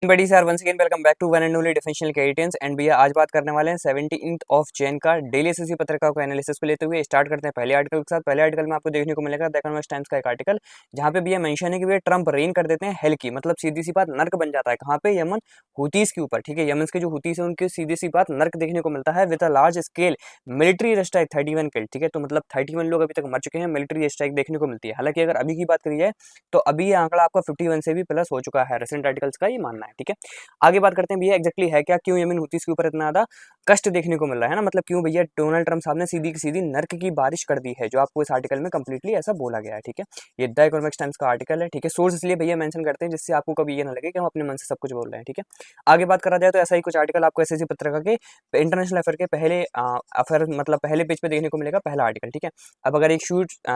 बड़ी sir once again welcome back to one and only differential कैरेटियंस and भैया आज बात करने वाले हैं 17th ऑफ जैन का डेली एसएससी पत्रिका को एनालिसिस को लेते हुए स्टार्ट करते हैं पहले आर्टिकल के साथ। पहले आर्टिकल में आपको देखने को मिलेगा द इकोनॉमिक टाइम्स का एक आर्टिकल जहां पे भैया मेंशन है कि भैया ट्रंप रेन कर देते हैं हेल की, मतलब सीधी सी बात नर्क बन जाता है। कहाँ पे? यमन हुतीस के ऊपर। ठीक है, यमन के जो हुतीस है उनकी सीधी सी बात नर्क देखने को मिलता है with a large scale military strike 31 killed. ठीक है, तो मतलब 31 लोग अभी तक मर चुके हैं, मिलिट्री स्ट्राइक देखने को मिलती है। हालांकि अगर अभी की बात करी जाए तो अभी ये आंकड़ा आपका 51 से भी प्लस हो चुका है, रिसेंट आर्टिकल्स का ये मानना है। ठीक है, आगे बात करते हैं भैया एग्जैक्टली है क्या, क्यों यमन हुतीस के ऊपर इतना ज्यादा कष्ट देखने को मिल रहा है ना, मतलब क्यों भैया डोनाल्ड ट्रंप साहब ने सीधी की सीधी नर्क की बारिश कर दी है, जो आपको इस आर्टिकल में कंप्लीटली ऐसा बोला गया है। ठीक है, ये द इकोनॉमिक्स टाइम्स का आर्टिकल है। ठीक है, सोर्स इसलिए भैया मेंशन करते हैं जिससे आपको कभी ये ना लगे कि हम अपने मन से सब कुछ बोल रहे हैं। ठीक है, आगे बात करा जाए तो ऐसा ही कुछ आर्टिकल आपको एसएससी पत्रिका के इंटरनेशनल अफेयर के पहले अफेयर मतलब पहले पेज पे देखने को मिलेगा, पहला आर्टिकल। ठीक है, अब अगर एक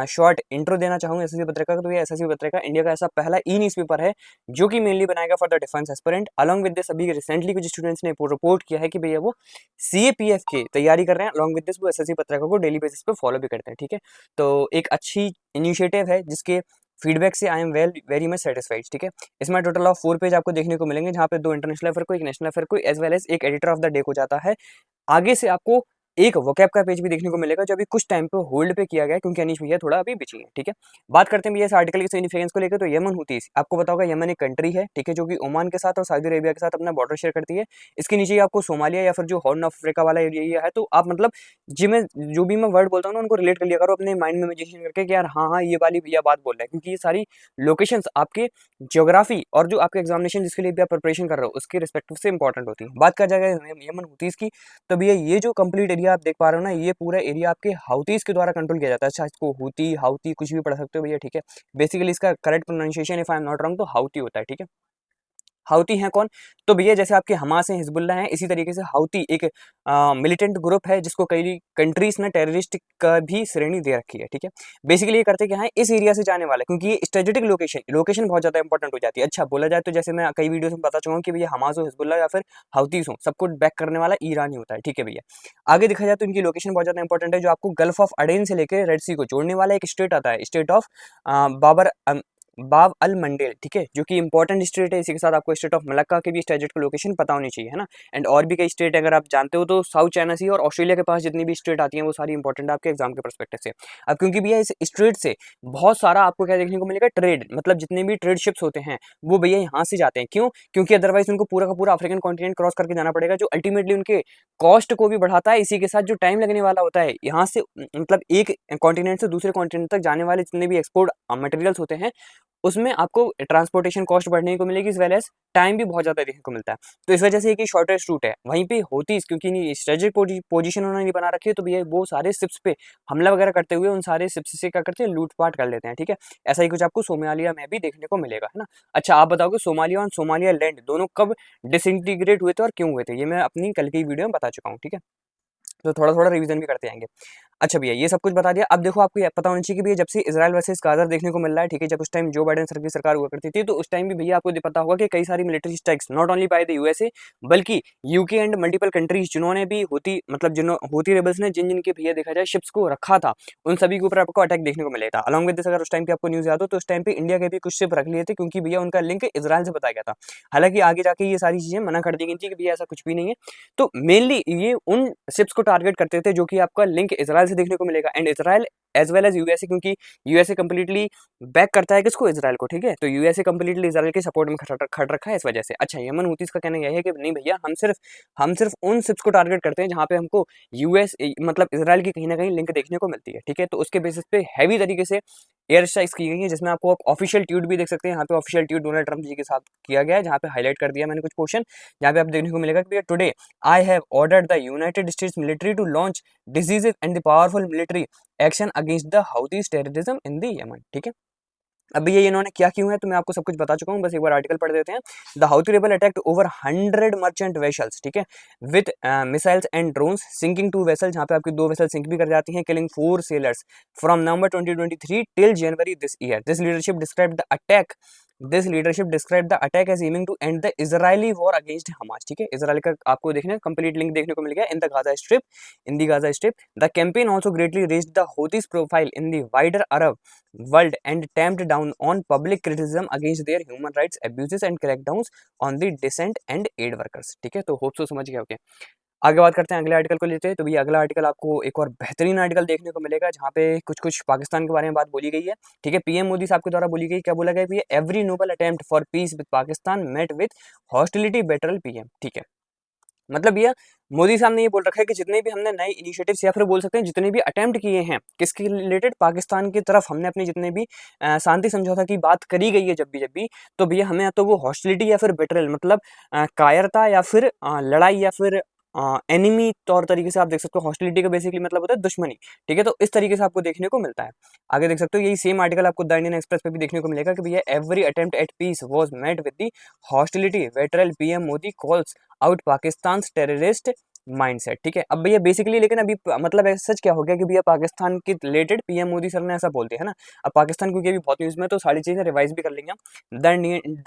शॉर्ट इंट्रो देना चाहूँ एसएससी पत्रिका का, तो ये एसएससी पत्रिका इंडिया का ऐसा पहला ई न्यूज पेपर है जो कि मेनली बनाएगा for the defence aspirant. Along with this अभी रिसेंटली कुछ स्टूडेंट्स ने रिपोर्ट किया है कि भैया वो सीएपीएफ की तैयारी कर रहे हैं। अलॉन्ग विद दिस वो एसएससी पत्रिका को डेली बेसिस पे फॉलो भी करते हैं। ठीक है, तो एक अच्छी इनिशिएटिव है जिसके फीडबैक से I am very much satisfied. ठीक है, इसमें टोटल ऑफ 4 पेज आपको देखने को मिलेंगे, जहाँ पे 2 इंटरनेशनल अफेयर को, एक नेशनल अफेयर को, एज वेल एज एक एडिटर ऑफ द डे को जाता है। आगे से आपको एक वोकैब का पेज भी देखने को मिलेगा जो अभी कुछ टाइम पे होल्ड पे किया गया है क्योंकि अनीश भैया थोड़ा अभी बिजी है। ठीक है, बात करते हैं भैया इस आर्टिकल के सिग्निफिकेंस को लेकर। तो यमन हुतीस आपको पता होगा, यमन एक कंट्री है। ठीक है, जो कि ओमान के साथ और सऊदी अरेबिया के साथ अपना बॉर्डर शेयर करती है। इसके नीचे आपको सोमालिया या फिर जो हॉर्न ऑफ अफ्रीका वाला एरिया है, तो आप मतलब जो भी मैं वर्ड बोलता हूँ ना उनको रिलेट कर लिया करो अपने माइंड में इमेजिनेशन करके कि यार हाँ हाँ ये वाली भैया बात बोल रहे हैं, क्योंकि ये सारी लोकेशंस आपके ज्योग्राफी और जो आपके एग्जामिनेशन जिसके लिए भी आप प्रिपरेशन कर रहे हो उसके रिस्पेक्टिव से इंपॉर्टेंट होती है। बात कर जाएगा यमन हुतीस की, तो भैया ये जो कंप्लीट एरिया आप देख पा रहे हो ना, ये पूरा एरिया आपके हाउतीज के द्वारा कंट्रोल किया जाता है। अच्छा, इसको हुती हाउती कुछ भी पढ़ सकते हो भैया। ठीक है, बेसिकली इसका correct pronunciation if I am not wrong तो हाउती होता है। ठीक है, हाउती हैं कौन? तो भैया जैसे आपके हमास हैं, हिजबुल्लाह हैं, इसी तरीके से हाउती एक मिलिटेंट ग्रुप है जिसको कई कंट्रीज ने टेररिस्ट का भी श्रेणी दे रखी है। ठीक है, बेसिकली ये करते क्या है, इस एरिया से जाने वाला, क्योंकि ये स्ट्रेटेजिक लोकेशन बहुत ज्यादा इंपॉर्टेंट हो जाती है। अच्छा, बोला जाए तो जैसे मैं कई वीडियो में बता चुका हूँ कि भैया हमास हो, हिजबुल्लाह या फिर हाउतीज हो, सबको बैक करने वाला ईरान ही होता है। ठीक है भैया, आगे देखा जाए तो इनकी लोकेशन बहुत ज्यादा इंपॉर्टेंट है, जो आपको गल्फ ऑफ अडेन से लेकर रेड सी को जोड़ने वाला एक स्टेट आता है, स्टेट ऑफ बाबर बाब अल मंडेल। ठीक है, जो कि इंपॉर्टेंट स्टेट है। इसी के साथ आपको स्टेट ऑफ मलक्का के भी स्टेट का लोकेशन पता होनी चाहिए, है ना। एंड और भी कई स्टेट अगर आप जानते हो तो साउथ चाइना सी और ऑस्ट्रेलिया के पास जितनी भी स्टेट आती हैं वो सारी इंपॉर्टेंट है आपके एग्जाम के परस्पेक्टिव से। अब क्योंकि भैया इस स्ट्रेट से बहुत सारा आपको क्या देखने को मिलेगा, ट्रेड, मतलब जितने भी ट्रेड शिप्स होते हैं वो भैया यहाँ से जाते हैं। क्यों? क्योंकि अदरवाइज उनको पूरा का पूरा अफ्रीकन कॉन्टिनेंट क्रॉस करके जाना पड़ेगा, जो अल्टीमेटली उनके कॉस्ट को भी बढ़ाता है। इसी के साथ जो टाइम लगने वाला होता है यहाँ से, मतलब एक कॉन्टिनेंट से दूसरे कॉन्टिनेंट तक जाने वाले जितने भी एक्सपोर्ट मटेरियल्स होते हैं उसमें आपको ट्रांसपोर्टेशन कॉस्ट बढ़ने को मिलेगी, इस वेल एज टाइम भी बहुत ज़्यादा देखने को मिलता है। तो इस वजह से एक शॉर्टेस्ट रूट है वहीं पे होती, क्योंकि स्ट्रेटेजिक पोजीशन उन्होंने बना रखी है, तो भैया वो सारे शिप्स पे हमला वगैरह करते हुए उन सारे शिप्स से क्या करते हैं, लूटपाट कर लेते हैं। ठीक है, ऐसा ही कुछ आपको सोमालिया में भी देखने को मिलेगा, है ना। अच्छा, आप बताओ कि सोमालिया और सोमालिया लैंड दोनों कब डिसइंटीग्रेट हुए थे और क्यों हुए थे, ये मैं अपनी कल की वीडियो में बता चुका हूँ। ठीक है, तो थोड़ा थोड़ा रिवीजन भी करते आएंगे। अच्छा भैया, ये सब कुछ बता दिया। अब देखो, आपको ये पता होना चाहिए कि भैया जब से इजराइल वर्सेस गाजा देखने को मिल रहा है, ठीक है, जब उस टाइम जो बाइडेन सर की सरकार हुआ करती थी, तो उस टाइम भी भैया आपको पता होगा कि कई सारी military strikes not only by the USA बल्कि यूके एंड मल्टीपल कंट्रीज जिन्होंने भी होती, मतलब जिन्हों होती रेबल्स ने जिन जिनके भैया देखा जाए शिप्स को रखा था, उन सभी के ऊपर आपको अटैक देखने को मिलेगा। अलॉन्ग विद दिस, अगर उस टाइम पे आपको न्यूज याद हो तो उस टाइम पे इंडिया के भी कुछ शिप रख लिए थे, क्योंकि भैया उनका लिंक इजराइल से बताया गया था। हालांकि आगे जाके ये सारी चीजें मना कर दी गई थी कि भैया ऐसा कुछ भी नहीं है। तो मेनली ये उन शिप्स को टारगेट करते थे जो कि आपका लिंक इजराइल से देखने को मिलेगा, and Israel as well as USA, क्योंकि यूएसए कंप्लीटली बैक करता है किसको, इजराइल को। ठीक है, तो यूएसए कंप्लीटली इजराइल के सपोर्ट में खड़ रखा है इस वजह से। अच्छा, यमन हुतीस का कहना यह है कि नहीं भैया, हम सिर्फ उन शिप्स को टारगेट करते हैं जहां पे हमको यूएस मतलब इजराइल की कहीं ना कहीं लिंक देखने को मिलती है। ठीक है, तो उसके बेसिस पे हैवी तरीके से एयर स्ट्राइक्स की गई है, जिसमें आपको ऑफिशियल ट्वीट भी देख सकते हैं। यहाँ पे ऑफिशियल ट्वीट डोनाल्ड ट्रंप जी के साथ किया गया है, जहाँ पे हाईलाइट कर दिया मैंने कुछ पोर्शन, जहाँ पे आप देखने को मिलेगा कि today I have ordered the United States military to launch decisive and the powerful military action against the Houthis terrorism in the Yemen। ठीक है, अब ये इन्होंने क्या क्यों है तो मैं आपको सब कुछ बता चुका हूँ, बस एक बार आर्टिकल पढ़ देते हैं। The Houthi rebel attacked over 100 merchant vessels, ठीक है, with missiles and drones, sinking 2 vessel, जहाँ पे आपकी 2 वेसल सिंक भी कर जाती हैं, killing 4 sailors from November 2023 till January this year. This leadership described the attack this leadership describe the attack as aiming to end the Israeli war against Hamas. ठीक है, Israel का आपको देखने कंप्लीट लिंक देखने को मिल गया in the Gaza Strip, in the Gaza Strip. The campaign also greatly raised the Houthis profile in the wider Arab world and tamped down on public criticism against their human rights abuses and crackdowns on the dissent and aid workers. ठीक है, तो hope so समझ गए होंगे। आगे बात करते हैं, अगले आर्टिकल को लेते हैं। तो भैया अगला आर्टिकल आपको एक और बेहतरीन आर्टिकल देखने को मिलेगा जहाँ पे कुछ कुछ पाकिस्तान के बारे में बात बोली गई है। ठीक है, पीएम मोदी साहब के द्वारा बोली गई, क्या बोला गया भैया, every noble attempt for peace with Pakistan met with hostility betrayal PM. ठीक है, मतलब भैया मोदी साहब ने ये बोल रखा है कि जितने भी हमने नए इनिशिएटिव्स या फिर बोल सकते हैं जितने भी अटेम्प्ट किए हैं किसके रिलेटेड, पाकिस्तान की तरफ हमने अपने जितने भी शांति समझौता की बात करी गई है जब भी, तो भैया हमें या तो वो हॉस्टिलिटी या फिर बेटरल मतलब कायरता या फिर लड़ाई या फिर एनिमी तौर तरीके से आप देख सकते हो। हॉस्टिलिटी का बेसिकली मतलब होता है दुश्मनी। ठीक है, तो इस तरीके से आपको देखने को मिलता है। आगे देख सकते हो यही सेम आर्टिकल आपको द इंडियन एक्सप्रेस पे भी देखने को मिलेगा कि भैया every attempt at peace was met with the hostility betrayal PM Modi calls out Pakistan terrorist mindset. ठीक है, अब भैया बेसिकली लेकिन अभी मतलब सच क्या हो गया कि भैया पाकिस्तान के रिलेटेड पीएम मोदी सर ने ऐसा बोलते हैं ना। अब पाकिस्तान क्योंकि अभी बहुत न्यूज़ में, तो सारी चीज़ें रिवाइज भी कर लेंगे हम। द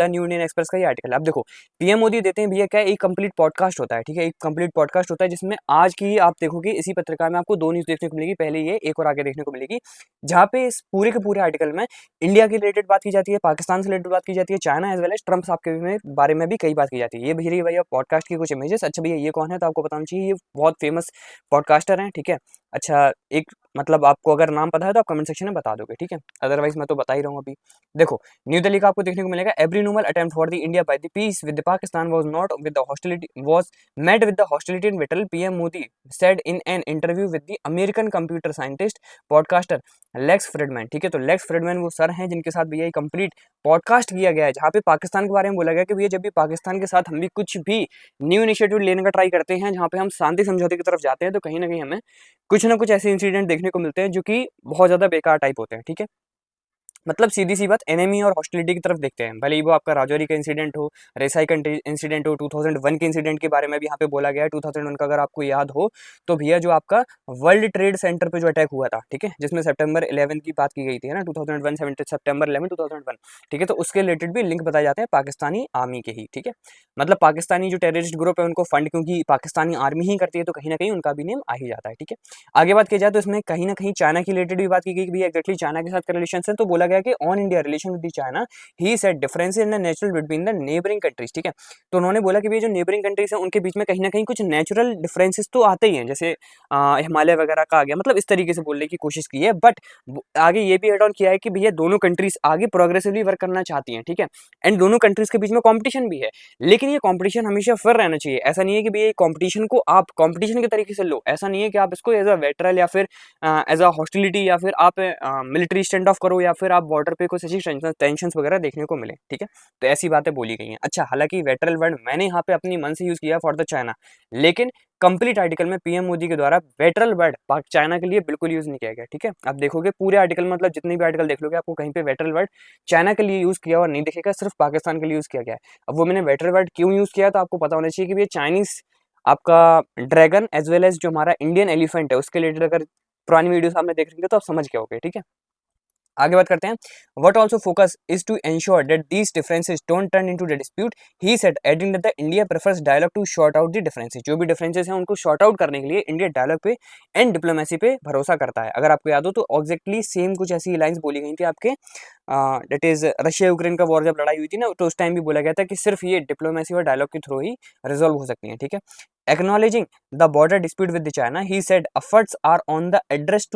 न्यू इंडियन एक्सप्रेस का ये आर्टिकल। अब देखो पीएम मोदी देते हैं भैया क्या, एक कंप्लीट पॉडकास्ट होता है। ठीक है, एक कंप्लीट पॉडकास्ट होता है जिसमें आज की आप देखोगे इसी पत्रिका में आपको दो न्यूज़ देखने को मिलेगी, पहले ये एक और आगे देखने को मिलेगी, जहाँ पे इस पूरे के पूरे आर्टिकल में इंडिया के रिलेटेड बात की जाती है, पाकिस्तान से रिलेटेड बात की जाती है, China as well as Trump साहब के बारे में भी कई बात की जाती है। ये भैया पॉडकास्ट की कुछ इमेजेस। अच्छा भैया ये कौन है, तो आपको बताना चाहिए, ये बहुत फेमस पॉडकास्टर हैं। ठीक है, अच्छा एक मतलब आपको अगर नाम पता है तो आप कमेंट सेक्शन में बता दोगे। ठीक है, अदरवाइज मैं तो बता ही रहा हूँ अभी। देखो न्यू दिल्ली का आपको देखने को मिलेगा, every normal attempt for the India by the peace with Pakistan was not with the hostility was met with the hostility in vital, PM Modi said in an interview with the American computer scientist podcaster Lex Fridman. ठीक है, तो Lex Fridman वो sir हैं जिनके साथ भैया complete podcast किया गया है, जहाँ पे पाकिस्तान के बारे में बोला गया कि भैया जब भी पाकिस्तान के साथ हम भी कुछ भी न्यू इनिशिएटिव लेने का ट्राई करते हैं, जहाँ पे हम शांति समझौते की तरफ जाते हैं, तो कहीं ना कहीं हमें कुछ ना कुछ ऐसे इंसिडेंट देखने को मिलते हैं जो कि बहुत ज़्यादा बेकार टाइप होते हैं। ठीक है, मतलब सीधी सी बात एनिमी और हॉस्टिलिटी की तरफ देखते हैं, भले ही वो आपका राजौरी का इंसिडेंट हो, रेसाई का इंसिडेंट हो, 2001 के इंसिडेंट के बारे में भी यहाँ पे बोला गया है। 2001 का अगर आपको याद हो तो भैया जो आपका वर्ल्ड ट्रेड सेंटर पे जो अटैक हुआ था, ठीक है, जिसमें सितंबर 11 की बात की गई थी, है ना, 2001 सितंबर 11 2001। ठीक है, तो उसके रिलेटेड भी लिंक बताए जाते हैं पाकिस्तानी आर्मी के ही। ठीक है, मतलब पाकिस्तानी जो टेररिस्ट ग्रुप है उनको फंड क्योंकि पाकिस्तानी आर्मी ही करती है, तो कहीं ना कहीं उनका भी नेम आ ही जाता है। ठीक है, आगे बात की जाए तो इसमें कहीं ना कहीं चाइना की रिलेटेड भी बात की गई कि भैया एक्जैक्टली चाइना के साथ रिलेशन है, तो बोला गया कि on India relation with China he said differences in the natural between the neighbouring countries. ठीक है, तो उन्होंने बोला कि भैया जो नेबरिंग कंट्रीज हैं उनके बीच में कहीं ना कहीं कुछ नेचुरल डिफरेंसेस तो आते ही हैं, जैसे हिमालय वगैरह का आ गया, मतलब इस तरीके से बोलने की कोशिश की है। बट आगे ये भी एड ऑन किया है कि भैया दोनों कंट्रीज आगे प्रोग्रेसिवली वर्क करना चाहती हैं। ठीक है, एंड दोनों कंट्रीज के बीच में कॉम्पिटिशन भी है, लेकिन ये कॉम्पिटिशन हमेशा फेयर रहना चाहिए। ऐसा नहीं है कि भैया कॉम्पिटिशन को आप कॉम्पिटिशन के तरीके से लो, ऐसा नहीं है कि आप इसको एज अ वेटरल या फिर एज अ हॉस्टिलिटी या फिर आप मिलिट्री स्टैंड ऑफ करो या फिर आप बॉर्डर पे कुछ ऐसी टेंशन वगैरह देखने को मिले। ठीक है, तो ऐसी बातें बोली गई हैं। अच्छा, हालांकि वेटरल वर्ड मैंने यहाँ पे अपनी मन से यूज किया फॉर द चाइना, लेकिन कंप्लीट आर्टिकल में पीएम मोदी के द्वारा वेटरल वर्ड चाइना के लिए बिल्कुल यूज नहीं किया गया। ठीक है, आप देखोगे पूरे आर्टिकल मतलब जितने भी आर्टिकल देख लोगे आपको कहीं पे वेटरल वर्ड चाइना के लिए यूज किया और नहीं दिखेगा, सिर्फ पाकिस्तान के लिए यूज किया गया है। अब वो मैंने वेटरल वर्ड क्यों यूज किया तो आपको पता होना चाहिए कि ये चाइनीज आपका ड्रैगन एज वेल एज जो हमारा इंडियन एलिफेंट है उसके रिलेटेड अगर पुरानी वीडियो सामने देख रहे तो आप समझ गए होगे। ठीक है, आगे बात करते हैं। What also focus is to ensure that these differences don't turn into the dispute, he said adding that India prefers dialogue to sort out the differences. जो भी डिफरेंसेज हैं उनको शॉर्ट आउट करने के लिए इंडिया डायलॉग पे and diplomacy पे भरोसा करता है। अगर आपको याद हो तो एग्जैक्टली सेम कुछ ऐसी लाइंस बोली गई थी आपके दैट इज रशिया यूक्रेन का वॉर जब लड़ाई हुई थी ना, तो उस टाइम भी बोला गया था कि सिर्फ ये डिप्लोमेसी और डायलॉग के थ्रू ही रिजॉल्व हो सकती है। ठीक है, acknowledging the border dispute with the China, he said efforts are on the address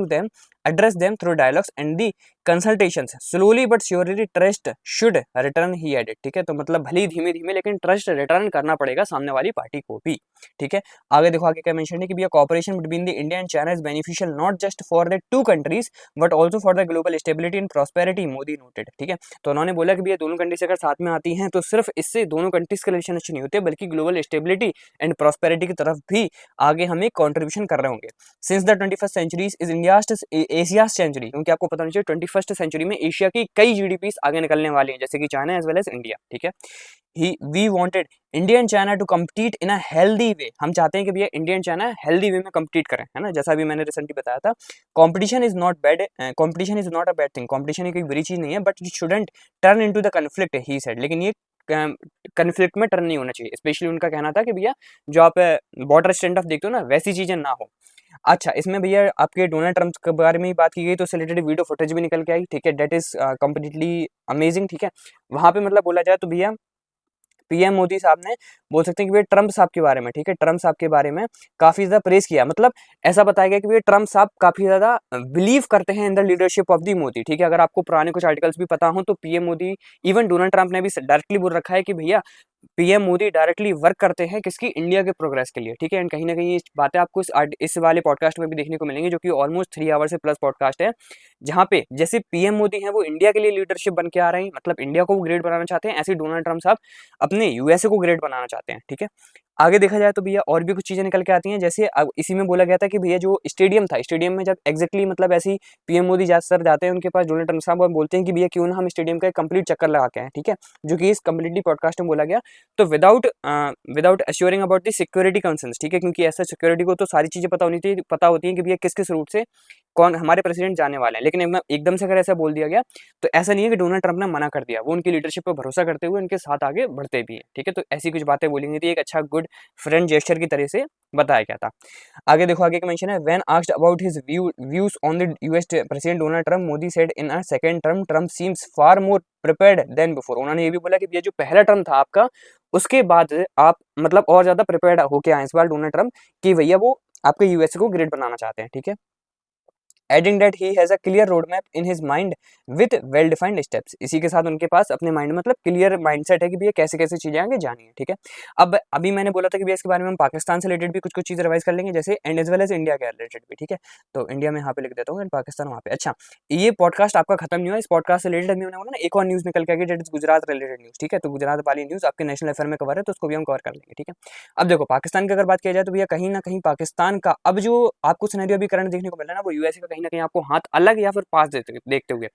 them through dialogues and the consultations. Slowly but surely trust should return, he added. ठीक है, तो मतलब भले ही धीमे धीमे लेकिन ट्रस्ट रिटर्न करना पड़ेगा सामने वाली पार्टी को भी। ठीक है, आगे देखो आगे क्या मेंशन है कि भैया cooperation between the India and China is beneficial not just for the two countries but also for the global stability and prosperity, Modi noted. ठीक है, तो उन्होंने बोला कि भैया दोनों कंट्रीज अगर साथ में आती हैं तो सिर्फ इससे दोनों कंट्रीज के रिलेशन अच्छे नहीं होते बल्कि ग्लोबल स्टेबिलिटी एंड प्रॉस्पेरिटी की तरफ भी आगे हमें कंट्रीब्यूशन कर रहे होंगे। Since the 21st century is Asia century, क्योंकि आपको पता होना चाहिए 21st सेंचुरी में एशिया की कई जीडीपीज आगे निकलने वाली हैं, जैसे कि China as well as India, ठीक है। We wanted India and China to compete in a healthy way, हम चाहते हैं कि भैया India and China healthy way में कम्पीट करें, है ना, जैसा भी मैंने रिसेंटली बताया था। Competition is not bad, competition is not a bad thing, competition एक बुरी चीज नहीं है, but it shouldn't turn into the conflict, he said, लेकिन ये कन्फ्लिक्ट में टर्न नहीं होना चाहिए। स्पेशली उनका कहना था कि भैया जो आप बॉर्डर स्टैंड ऑफ देखते हो ना, वैसी चीजें ना हो। अच्छा, इसमें भैया आपके डोनाल्ड ट्रम्प के बारे में ही बात की गई, तो उससे रिलेटेड वीडियो फुटेज भी निकल के आई, ठीक है, डेट इज कम्प्लीटली अमेजिंग, ठीक है। वहां पे मतलब बोला जाए तो भैया पीएम मोदी साहब ने, बोल सकते हैं कि भैया ट्रम्प साहब के बारे में, ठीक है, ट्रम्प साहब के बारे में काफी ज्यादा प्रेस किया, मतलब ऐसा बताया गया कि भैया ट्रम्प साहब काफी ज्यादा बिलीव करते हैं in the leadership of the Modi, ठीक है। अगर आपको पुराने कुछ आर्टिकल्स भी पता हो तो PM Modi, even Donald Trump ने भी डायरेक्टली बोल रखा है कि भैया पीएम मोदी डायरेक्टली वर्क करते हैं किसकी, इंडिया के प्रोग्रेस के लिए, ठीक है। एंड कहीं ना कहीं ये बातें आपको इस वाले पॉडकास्ट में भी देखने को मिलेंगी, जो कि ऑलमोस्ट 3 आवर से प्लस पॉडकास्ट है, जहां पे जैसे पीएम मोदी हैं वो इंडिया के लिए लीडरशिप बन के आ रहे हैं, मतलब इंडिया को वो ग्रेट बनाना चाहते हैं, ऐसे डोनाल्ड ट्रम्प साहब अपने यूएसए को ग्रेट बनाना चाहते हैं, ठीक है। आगे देखा जाए तो भैया और भी कुछ चीजें निकल के आती हैं, जैसे अब इसी में बोला गया था कि भैया जो स्टेडियम था, स्टेडियम में जब एग्जैक्टली मतलब ऐसी पीएम मोदी सर जाते हैं उनके पास डोनाल्ड ट्रम्प साहब, और बोलते हैं कि भैया क्यों ना हम स्टेडियम का एक कंप्लीट चक्कर लगा के आए, ठीक है, जो कि इस कंप्लीटली पॉडकास्ट में बोला गया। तो without assuring about the security concerns, ठीक है, क्योंकि ऐसा सिक्योरिटी को तो सारी चीजें पता होती हैं कि भैया किस किस रूट से कौन हमारे प्रेसिडेंट जाने वाले हैं, लेकिन एकदम से अगर ऐसा बोल दिया गया तो ऐसा नहीं है कि डोनाल्ड ट्रम्प ने मना कर दिया, वो उनकी लीडरशिप पर भरोसा करते हुए उनके साथ आगे बढ़ते भी हैं, ठीक है। तो ऐसी कुछ बातें बोली गई थी, एक अच्छा गुड फ्रेंड जेस्चर की तरह से बताया गया था। आगे देखो, आगे का मेंशन है, when asked about his views on the US president Donald Trump, Modi said in a second term Trump seems far more prepared than before. उन्होंने ये भी बोला कि ये जो पहला टर्म था आपका, उसके बाद आप मतलब और ज्यादा प्रिपेयर्ड होके आए इस बार डोनाल्ड ट्रम्प, कि भैया वो आपके यूएसए को ग्रेट बनाना चाहते हैं, ठीक है। Adding that he has a clear road map in his mind with well defined steps, इसी के साथ उनके पास अपने माइंड में मतलब क्लियर माइंडसेट है कि भैया कैसे कैसे चीजें आगे जानी है, ठीक है। अब अभी मैंने बोला था कि भैया इसके बारे में हम पाकिस्तान से रिलेटेड भी कुछ कुछ चीजें रिवाइज कर लेंगे, जैसे and as well as India के रिलेटेड भी, ठीक है। तो इंडिया में यहाँ पे लिख देता हूँ एंड पाकिस्तान वहाँ पे। अच्छा, ये पॉडकास्ट आपका खत्म नहीं हुआ, इस पॉडकास्ट से रिलेटेड अभी होने वाला ना एक और न्यूज निकल के आएगी, that is Gujarat related news, ठीक है। तो गुजरात वाली न्यूज आपके नेशनल अफेयर में कवर है, तो उसको भी हम कवर कर लेंगे, ठीक है। अब देखो, पाकिस्तान की अगर बात किया जाए तो भैया कहीं ना कहीं पाकिस्तान का अब जो आपको सिनेरियो अभी करंट देखने को मिल रहा है ना, वो यूएसए का कहीं ना कहीं आपको हाथ अलग या फिर पास देखते हुए,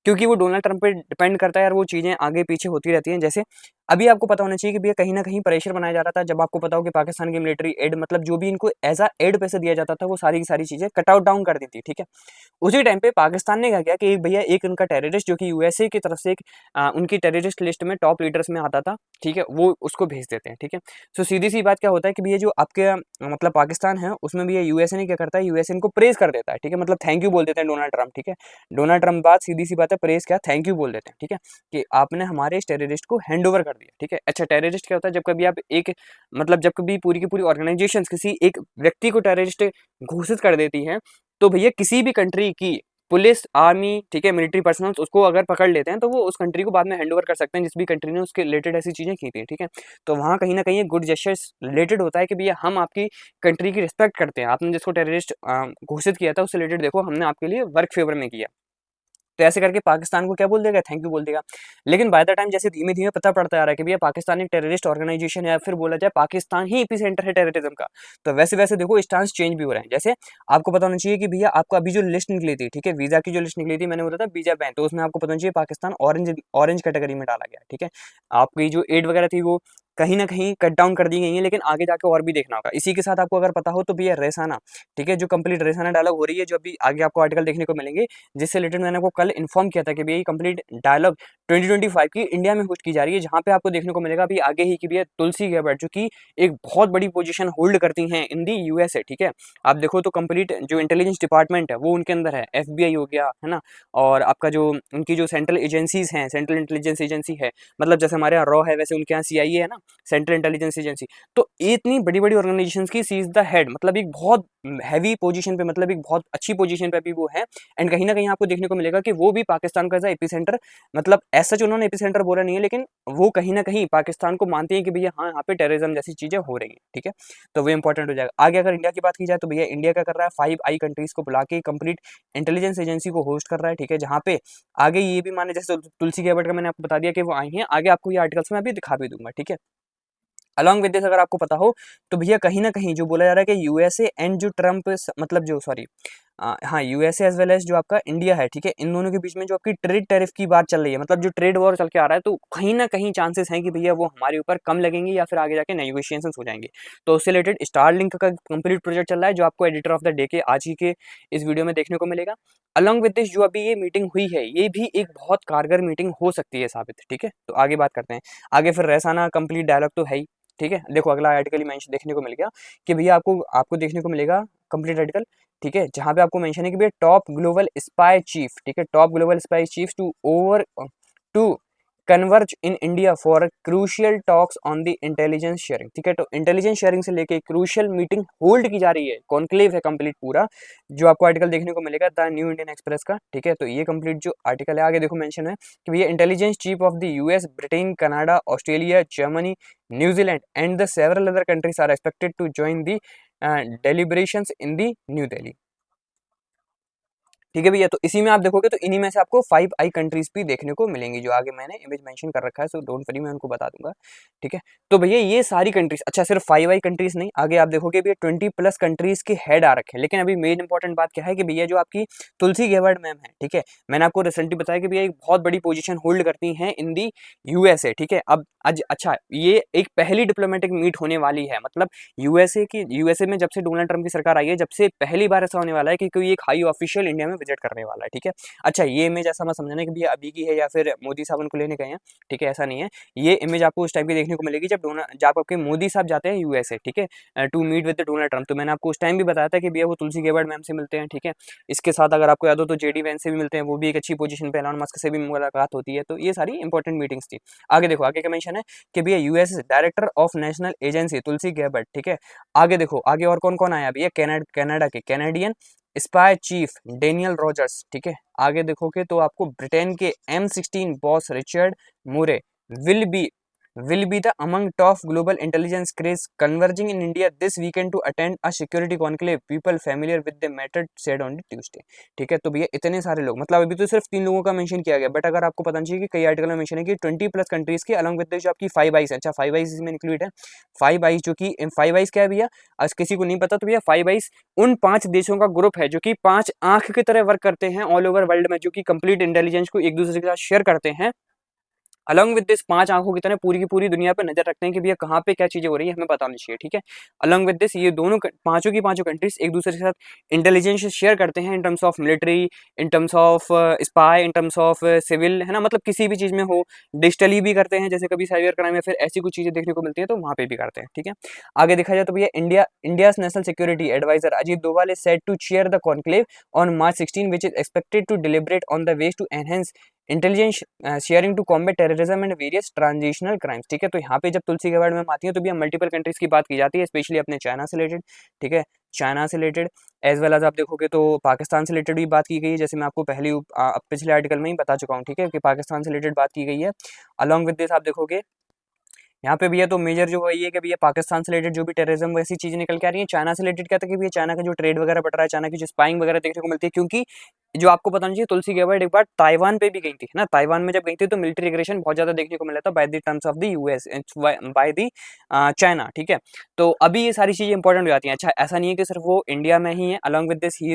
क्योंकि वो डोनाल्ड ट्रम्प पे डिपेंड करता है और वो चीजें आगे पीछे होती रहती हैं। जैसे अभी आपको पता होना चाहिए कि भैया कहीं ना कहीं प्रेशर बनाया जा रहा था, जब आपको पता हो कि पाकिस्तान की मिलिट्री एड मतलब जो भी इनको एज अ एड पैसे दिया जाता था वो सारी की सारी चीजें कट आउट डाउन कर दी थी, ठीक है। उसी टाइम पे पाकिस्तान ने क्या किया कि भैया एक उनका टेररिस्ट जो कि यूएसए की तरफ से एक उनकी टेररिस्ट लिस्ट में टॉप लीडर्स में आता था, ठीक है, वो उसको भेज देते हैं, ठीक है। सो सीधी सी बात क्या होता है कि भैया जो आपके मतलब पाकिस्तान है उसमें भी यूएसए ने क्या करता है, यूएसए इनको प्रेज कर देता है, ठीक है, मतलब थैंक यू बोल देते हैं डोनाल्ड ट्रम्प, ठीक है। डोनाल्ड ट्रम्प बात सीधी सी बात है, प्रेज क्या, थैंक यू बोल देते हैं, ठीक है, कि आपने हमारे इस टेररिस्ट को हैंड ओवर कर दिया, ठीक है। अच्छा, टेररिस्ट क्या होता है, जब कभी आप एक मतलब जब कभी पूरी की पूरी ऑर्गेनाइजेशन किसी एक व्यक्ति को टेररिस्ट घोषित कर देती है, तो भैया किसी भी कंट्री की पुलिस, आर्मी, ठीक है, मिलिट्री पर्सनल्स उसको अगर पकड़ लेते हैं तो वो उस कंट्री को बाद में हैंड ओवर कर सकते हैं, जिस भी कंट्री ने उसके रिलेटेड ऐसी चीजें की थी, ठीक है। तो वहाँ कहीं ना कहीं गुड जेस्चर्स रिलेटेड होता है कि भैया हम आपकी कंट्री की रिस्पेक्ट करते हैं, आपने जिसको टेररिस्ट घोषित किया था उससे रिलेटेड देखो हमने आपके लिए वर्क फेवर में किया। तो ऐसे करके पाकिस्तान को क्या बोल देगा, थैंक यू बोल देगा। लेकिन बाय द टाइम जैसे धीमे धीमे पता पड़ता आ रहा है कि भैया पाकिस्तान एक टेररिस्ट ऑर्गेनाइजेशन है, या फिर बोला जाए पाकिस्तान ही एपिसेंटर है टेररिज्म का, तो वैसे वैसे देखो स्टांस चेंज भी हो रहे हैं। जैसे आपको पता होना चाहिए कि भैया आपको अभी जो लिस्ट निकली थी, ठीक है, वीजा की जो लिस्ट निकली थी, मैंने बोला था वीजा बैन, तो उसमें आपको पता होना चाहिए पाकिस्तान ऑरेंज ऑरेंज कैटेगरी में डाला गया, ठीक है। आपकी जो एड वगैरह थी वो कहीं ना कहीं कट डाउन कर दी गई है, लेकिन आगे जाके और भी देखना होगा। इसी के साथ आपको अगर पता हो तो भैया रेसाना, ठीक है, जो कंप्लीट रेसाना डायलॉग हो रही है, जो अभी आगे आपको आर्टिकल देखने को मिलेंगे, जिससे रिलेटेड मैंने आपको कल इन्फॉर्म किया था कि भैया कंप्लीट डायलॉग 2025 की इंडिया में होस्ट की जा रही है, जहां पे आपको देखने को मिलेगा अभी आगे ही कि भैया तुलसी गैबर्ट जो कि एक बहुत बड़ी पोजीशन होल्ड करती हैं इन दी यूएसए, ठीक है। आप देखो तो कंप्लीट जो इंटेलिजेंस डिपार्टमेंट है वो उनके अंदर है, एफबीआई हो गया, है ना, और आपका जो उनकी जो सेंट्रल एजेंसीज हैं, सेंट्रल इंटेलिजेंस एजेंसी है, मतलब जैसे हमारे यहाँ रॉ है वैसे उनके यहाँ सीआईए है ना, सेंट्रल इंटेलिजेंस एजेंसी। तो ये इतनी बड़ी बड़ी ऑर्गेनाइजेशन की सी इज द हेड, मतलब एक बहुत हैवी पोजीशन पे, मतलब एक बहुत अच्छी पोजीशन पे अभी वो है। एंड कहीं ना कहीं आपको देखने को मिलेगा कि वो भी पाकिस्तान का एज एपिसेंटर, मतलब ऐसा जो उन्होंने एपिसेंटर बोला नहीं है, लेकिन वो कहीं ना कहीं पाकिस्तान को मानते हैं कि भैया हाँ यहाँ पे टेररिज्म जैसी चीजें हो रही हैं, ठीक है। तो वो इंपॉर्टेंट हो जाएगा। आगे अगर इंडिया की बात की जाए तो भैया इंडिया क्या कर रहा है, 5 आई कंट्रीज को बुला के कंप्लीट इंटेलिजेंस एजेंसी को होस्ट कर रहा है, ठीक है, जहाँ पे आगे ये भी माने, जैसे तुलसी गैबर्ट का मैंने आपको बता दिया कि वो आई हैं, आगे आपको ये आर्टिकल्स में अभी दिखा भी दूंगा, ठीक है। अलॉन्ग विद दिस अगर आपको पता हो तो भैया कहीं ना कहीं जो बोला जा रहा है कि यूएसए एंड जो ट्रम्प मतलब जो सॉरी हाँ यूएसए एज वेल एज जो आपका इंडिया है, ठीक है, इन दोनों के बीच में जो आपकी ट्रेड टैरिफ की बात चल रही है, मतलब जो ट्रेड वॉर चल के आ रहा है, तो कहीं ना कहीं चांसेस हैं कि भैया वो हमारे ऊपर कम लगेंगे या फिर आगे जाके नेगोशिएशंस हो जाएंगे। तो उससे रिलेटेड स्टारलिंक का कंप्लीट प्रोजेक्ट चल रहा है, जो आपको एडिटर ऑफ द डे के आज ही के इस वीडियो में देखने को मिलेगा। अलॉन्ग विद दिस जो अभी ये मीटिंग हुई है, ये भी एक बहुत कारगर मीटिंग हो सकती है साबित, ठीक है। तो आगे बात करते हैं। आगे फिर रैसाना कंप्लीट डायलॉग तो है ही, ठीक है। देखो अगला आर्टिकल ही मेंशन देखने को मिल गया कि भैया आपको आपको देखने को मिलेगा कंप्लीट आर्टिकल, ठीक है, जहां पे आपको मेंशन है कि भैया टॉप ग्लोबल स्पाई चीफ, ठीक है, top global spy chief to converge in India for crucial talks on the intelligence sharing, ठीक है। तो इंटेलिजेंस शेयरिंग से लेके क्रूशियल मीटिंग होल्ड की जा रही है, कॉन्क्लेव है कंप्लीट पूरा, जो आपको आर्टिकल देखने को मिलेगा द न्यू इंडियन एक्सप्रेस का, ठीक है। तो ये कंप्लीट जो आर्टिकल है, आगे देखो मेंशन है कि भैया intelligence chief of the US, Britain, Canada, Australia, Germany, New Zealand and the several other countries are expected to join the deliberations in the new Delhi, ठीक है भैया। तो इसी में आप देखोगे तो इन्हीं में से आपको 5 आई कंट्रीज भी देखने को मिलेंगी, जो आगे मैंने इमेज मेंशन कर रखा है, सो डोंट वरी मैं उनको बता दूंगा, ठीक है। तो भैया ये सारी कंट्रीज, अच्छा सिर्फ 5 आई कंट्रीज नहीं, आगे आप देखोगे भैया 20+ कंट्रीज के हेड आ रखे हैं। लेकिन अभी मेन इंपॉर्टेंट बात क्या है कि भैया जो आपकी तुलसी गेवर्ड मैम है, ठीक है, मैंने आपको रिसेंटली बताया कि भैया एक बहुत बड़ी पोजीशन होल्ड करती हैं इन दी यूएसए, ठीक है। अब आज अच्छा ये एक पहली डिप्लोमेटिक मीट होने वाली है, मतलब यूएसए में जब से डोनाल्ड ट्रंप की सरकार आई है, जब से पहली बार ऐसा होने वाला है कि कोई एक हाई ऑफिशियल इंडिया में विजिट करने वाला है, ठीक है। अच्छा ये इमेज ऐसा मत समझना कि भैया अभी की है या फिर मोदी साहब उनको लेने गए हैं, ठीक है, ऐसा नहीं है। ये इमेज आपको उस टाइम की देखने को मिलेगी जब आपके मोदी साहब जाते हैं यूएसए, ठीक है, to meet with Donald Trump. तो मैंने आपको उस टाइम भी बताया था कि भैया वो तुलसी गेवर्ड मैम से मिलते हैं, ठीक है। इसके साथ अगर आपको याद हो तो जेडी वैंस से भी मिलते हैं, वो भी एक अच्छी पोजीशन पे, एलॉन मस्क से भी मुलाकात होती है। तो ये सारी इंपॉर्टेंट मीटिंग्स थी। आगे देखो आगे का मेंशन है कि भैया US director of national agency Tulsi Gabbard, ठीक है। आगे देखो आगे और कौन कौन आया भैया, कनाडा के Canadian spy chief Daniel Rogers, ठीक है। आगे देखोगे तो आपको ब्रिटेन के M16 boss Richard Moore will be will be the among top global intelligence craze converging in India this weekend to attend a security conclave, people familiar with the matter said on the Tuesday, ठीक है। तो भैया इतने सारे लोग, मतलब अभी तो सिर्फ 3 लोगों का मेंशन किया गया, बट अगर आपको पता चाहिए कि कई आर्टिकल में मेंशन है कि 20+ कंट्रीज के अलॉन्ग विद जो आपकी 5 आईज है, अच्छा 5 आईज इसमें इंक्लूड है। 5 आईज जो कि 5 आईज क्या है भैया, आज किसी को नहीं पता तो भैया 5 आईज उन 5 देशों का ग्रुप है जो कि 5 आंख की तरह वर्क करते हैं ऑल ओवर वर्ल्ड में, जो कि कंप्लीट इंटेलिजेंस को एक दूसरे के साथ शेयर करते हैं। अलॉन्ग विद दिस 5 आंखों की तरह पूरी की पूरी दुनिया पर नजर रखते हैं कि भैया कहाँ पे क्या चीजें हो रही है, हमें पता होनी चाहिए, ठीक है। अलॉन्ग विद दिस ये दोनों पांचों की पांचों कंट्रीज एक दूसरे के साथ इंटेलिजेंस शेयर करते हैं in terms of military, in terms of spy, in terms of civil, है ना, मतलब किसी भी चीज में हो। डिजिटली भी करते हैं, जैसे कभी साइबर क्राइम या फिर ऐसी कुछ चीजें देखने को मिलती है तो वहां पे भी करते हैं, ठीक है। आगे देखा जाए तो भैया India national security adviser Ajit Doval is said to chair the conclave on March 16 which is expected to deliberate on the ways to enhance intelligence sharing to combat terrorism and various transitional crimes, ठीक है। तो यहाँ पे जब तुलसी गेवर्ड में आती है तो भी हम मल्टीपल कंट्रीज की बात की जाती है, स्पेशली अपने चाइना से रिलेटेड, ठीक है, चाइना से रिलेटेड एज वेल एज आप देखोगे तो पाकिस्तान से रिलेटेड भी बात की गई है, जैसे मैं आपको पिछले आर्टिकल में ही बता चुका हूँ, ठीक है, कि पाकिस्तान से रिलेटेड बात की गई है। अलॉन्ग विद दिस आप देखोगे यहाँ पे भैया तो मेजर जो वही है कि भैया पाकिस्तान से रिलेटेड जो भी टेररिज्म वैसी चीजें निकल के आ रही है, चाइना से रिलेटेड क्या था कि भैया चाइना का जो ट्रेड वगैरह बढ़ रहा है, चाइना की जो स्पाइंग वगैरह देखने को मिलती है, क्योंकि जो आपको पता नहीं चाहिए तुलसी गेवर्ड एक बार ताइवान पे भी गई थी, है ना। ताइवान में जब गई थी तो मिलिट्री एग्रेशन बहुत ज्यादा देखने को मिला था by the terms of the US, by the China, ठीक है। तो अभी ये सारी चीजें इंपॉर्टेंट हो जाती हैं। अच्छा ऐसा नहीं है कि सिर्फ वो इंडिया में ही है, along with this she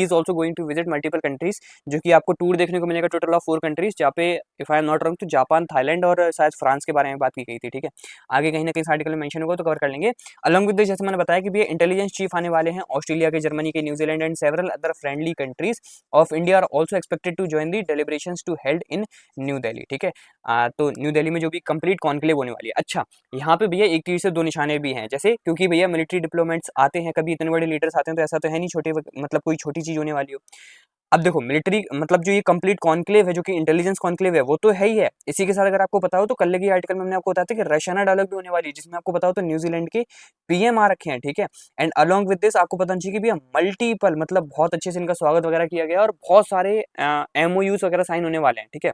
is also going to visit multiple countries, जो कि आपको टूर देखने को मिलेगा टोटल ऑफ 4 कंट्रीज, जहाँ पे if I am not wrong तो जापान, थाईलैंड और शायद फ्रांस के बारे में बात की गई थी, ठीक है। आगे कहीं ना कहीं आर्टिकल में मेंशन होगा तो कवर कर लेंगे। अलॉन्ग विद दिस जैसे मैंने बताया कि भैया इंटेलिजेंस चीफ आने वाले हैं ऑस्ट्रेलिया के, जर्मनी के, New Zealand and several other friendly countries of India are also expected to join the deliberations to held in new Delhi, ठीक है। तो न्यू दिल्ली में जो भी कंप्लीट कॉन्क्लेव होने वाली है। अच्छा यहाँ पे भैया एक तीर से दो निशाने भी हैं, जैसे क्योंकि भैया मिलिट्री डिप्लोमेट्स आते हैं, कभी इतने बड़े लीडर्स आते हैं, तो ऐसा तो है नहीं छोटे मतलब कोई छोटी चीज होने वाली हो। अब देखो मिलिट्री मतलब जो ये कंप्लीट कॉन्क्लेव है, जो कि इंटेलिजेंस कॉन्क्लेव है, वो तो है ही है। इसी के साथ अगर आपको पता हो तो कल के आर्टिकल में हमने आपको बताया था कि रशियाना डायलॉग भी होने वाली है, जिसमें आपको पता हो तो न्यूजीलैंड के पीएम आ रखे हैं, ठीक है। एंड अलॉन्ग विद दिस आपको पता चाहिए कि भैया मल्टीपल मतलब बहुत अच्छे से इनका स्वागत वगैरह किया गया और बहुत सारे MOUs वगैरह साइन होने वाले हैं, ठीक है।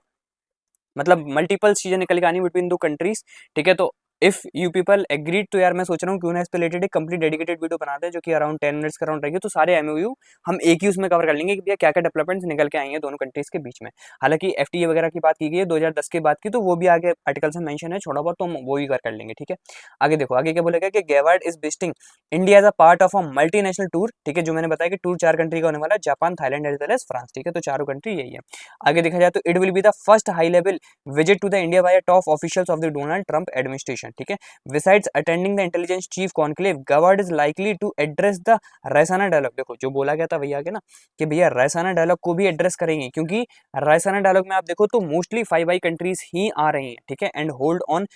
मतलब मल्टीपल चीजें निकल के आनी बिटवीन दो कंट्रीज, ठीक है। तो इफ यू पीपल एग्रीड, तो यार मैं सोच रहा हूँ क्यों ना इस पे रिलेटेड एक कंप्लीट डेडिकेटेड वीडियो बना दे जो कि अराउंड 10 मिनट्स का अराउंड रहेगी, तो सारे एमओयू हम एक ही उसमें कवर कर लेंगे कि भैया क्या क्या डेवलपमेंट्स निकल के आई हैं दोनों कंट्रीज के बीच में। हालांकि एफटीए वगैरह की बात की गई है 2010 के बाद की, तो वो भी आगे आर्टिकल में मेंशन है थोड़ा बहुत, तो हम वो ही कर लेंगे। ठीक है, आगे देखो आगे क्या बोलेगा कि Gabbard is visiting India as a part of a multinational tour. ठीक है, जो मैंने बताया कि टूर 4 कंट्री का होने वाला है, Japan, Thailand as well as France. ठीक है, तो चारों कंट्री यही है। आगे देखा जाए तो it will be the first high level visit to the India by top officials of the Donald Trump administration. ठीक है, besides attending the intelligence chief conclave, Gabbard is likely to address the Raisina dialogue. देखो जो बोला गया था भैया आगे ना कि भैया रैसाना डायलॉग को भी एड्रेस करेंगे, क्योंकि रैसाना डायलॉग में आप देखो तो मोस्टली 5 कंट्रीज ही आ रही हैं। ठीक है, and hold on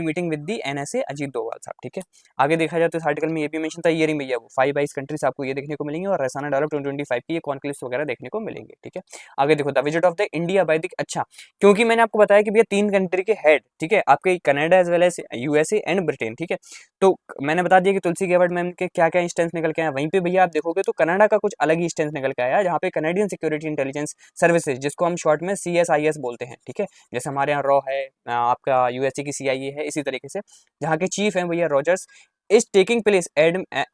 meeting with the NSA Ajit Doval साहब। ठीक है, आगे देखा जाए तो इस आर्टिकल में ये भी मेंशन था, ये रही भैया वो 5 कंट्रीज आपको ये देखने को मिलेंगे, और रैसाना डायलॉग 2025 की ये कॉन्क्लेव्स वगैरह देखने को मिलेंगे। ठीक है, आगे देखो the visit of the India by the, अच्छा क्योंकि मैंने आपको बताया कि भैया 3 कंट्री के हेड, ठीक है, आपके Canada as well as USA and Britain. ठीक है, तो मैंने बता दिया कि तुलसी गेवर्ड मैम के क्या क्या इंस्टेंस निकल के आया। वहीं पे भैया आप देखोगे तो कनाडा का कुछ अलग ही इंस्टेंस निकल के आया, जहाँ पे कनेडियन सिक्योरिटी इंटेलिजेंस सर्विसेज, जिसको हम शॉर्ट में CSIS बोलते हैं। ठीक है, जैसे हमारे यहाँ रॉ है, आपका यूएसए की CIA है, इसी तरीके से जहाँ के चीफ हैं भैया Rogers is taking place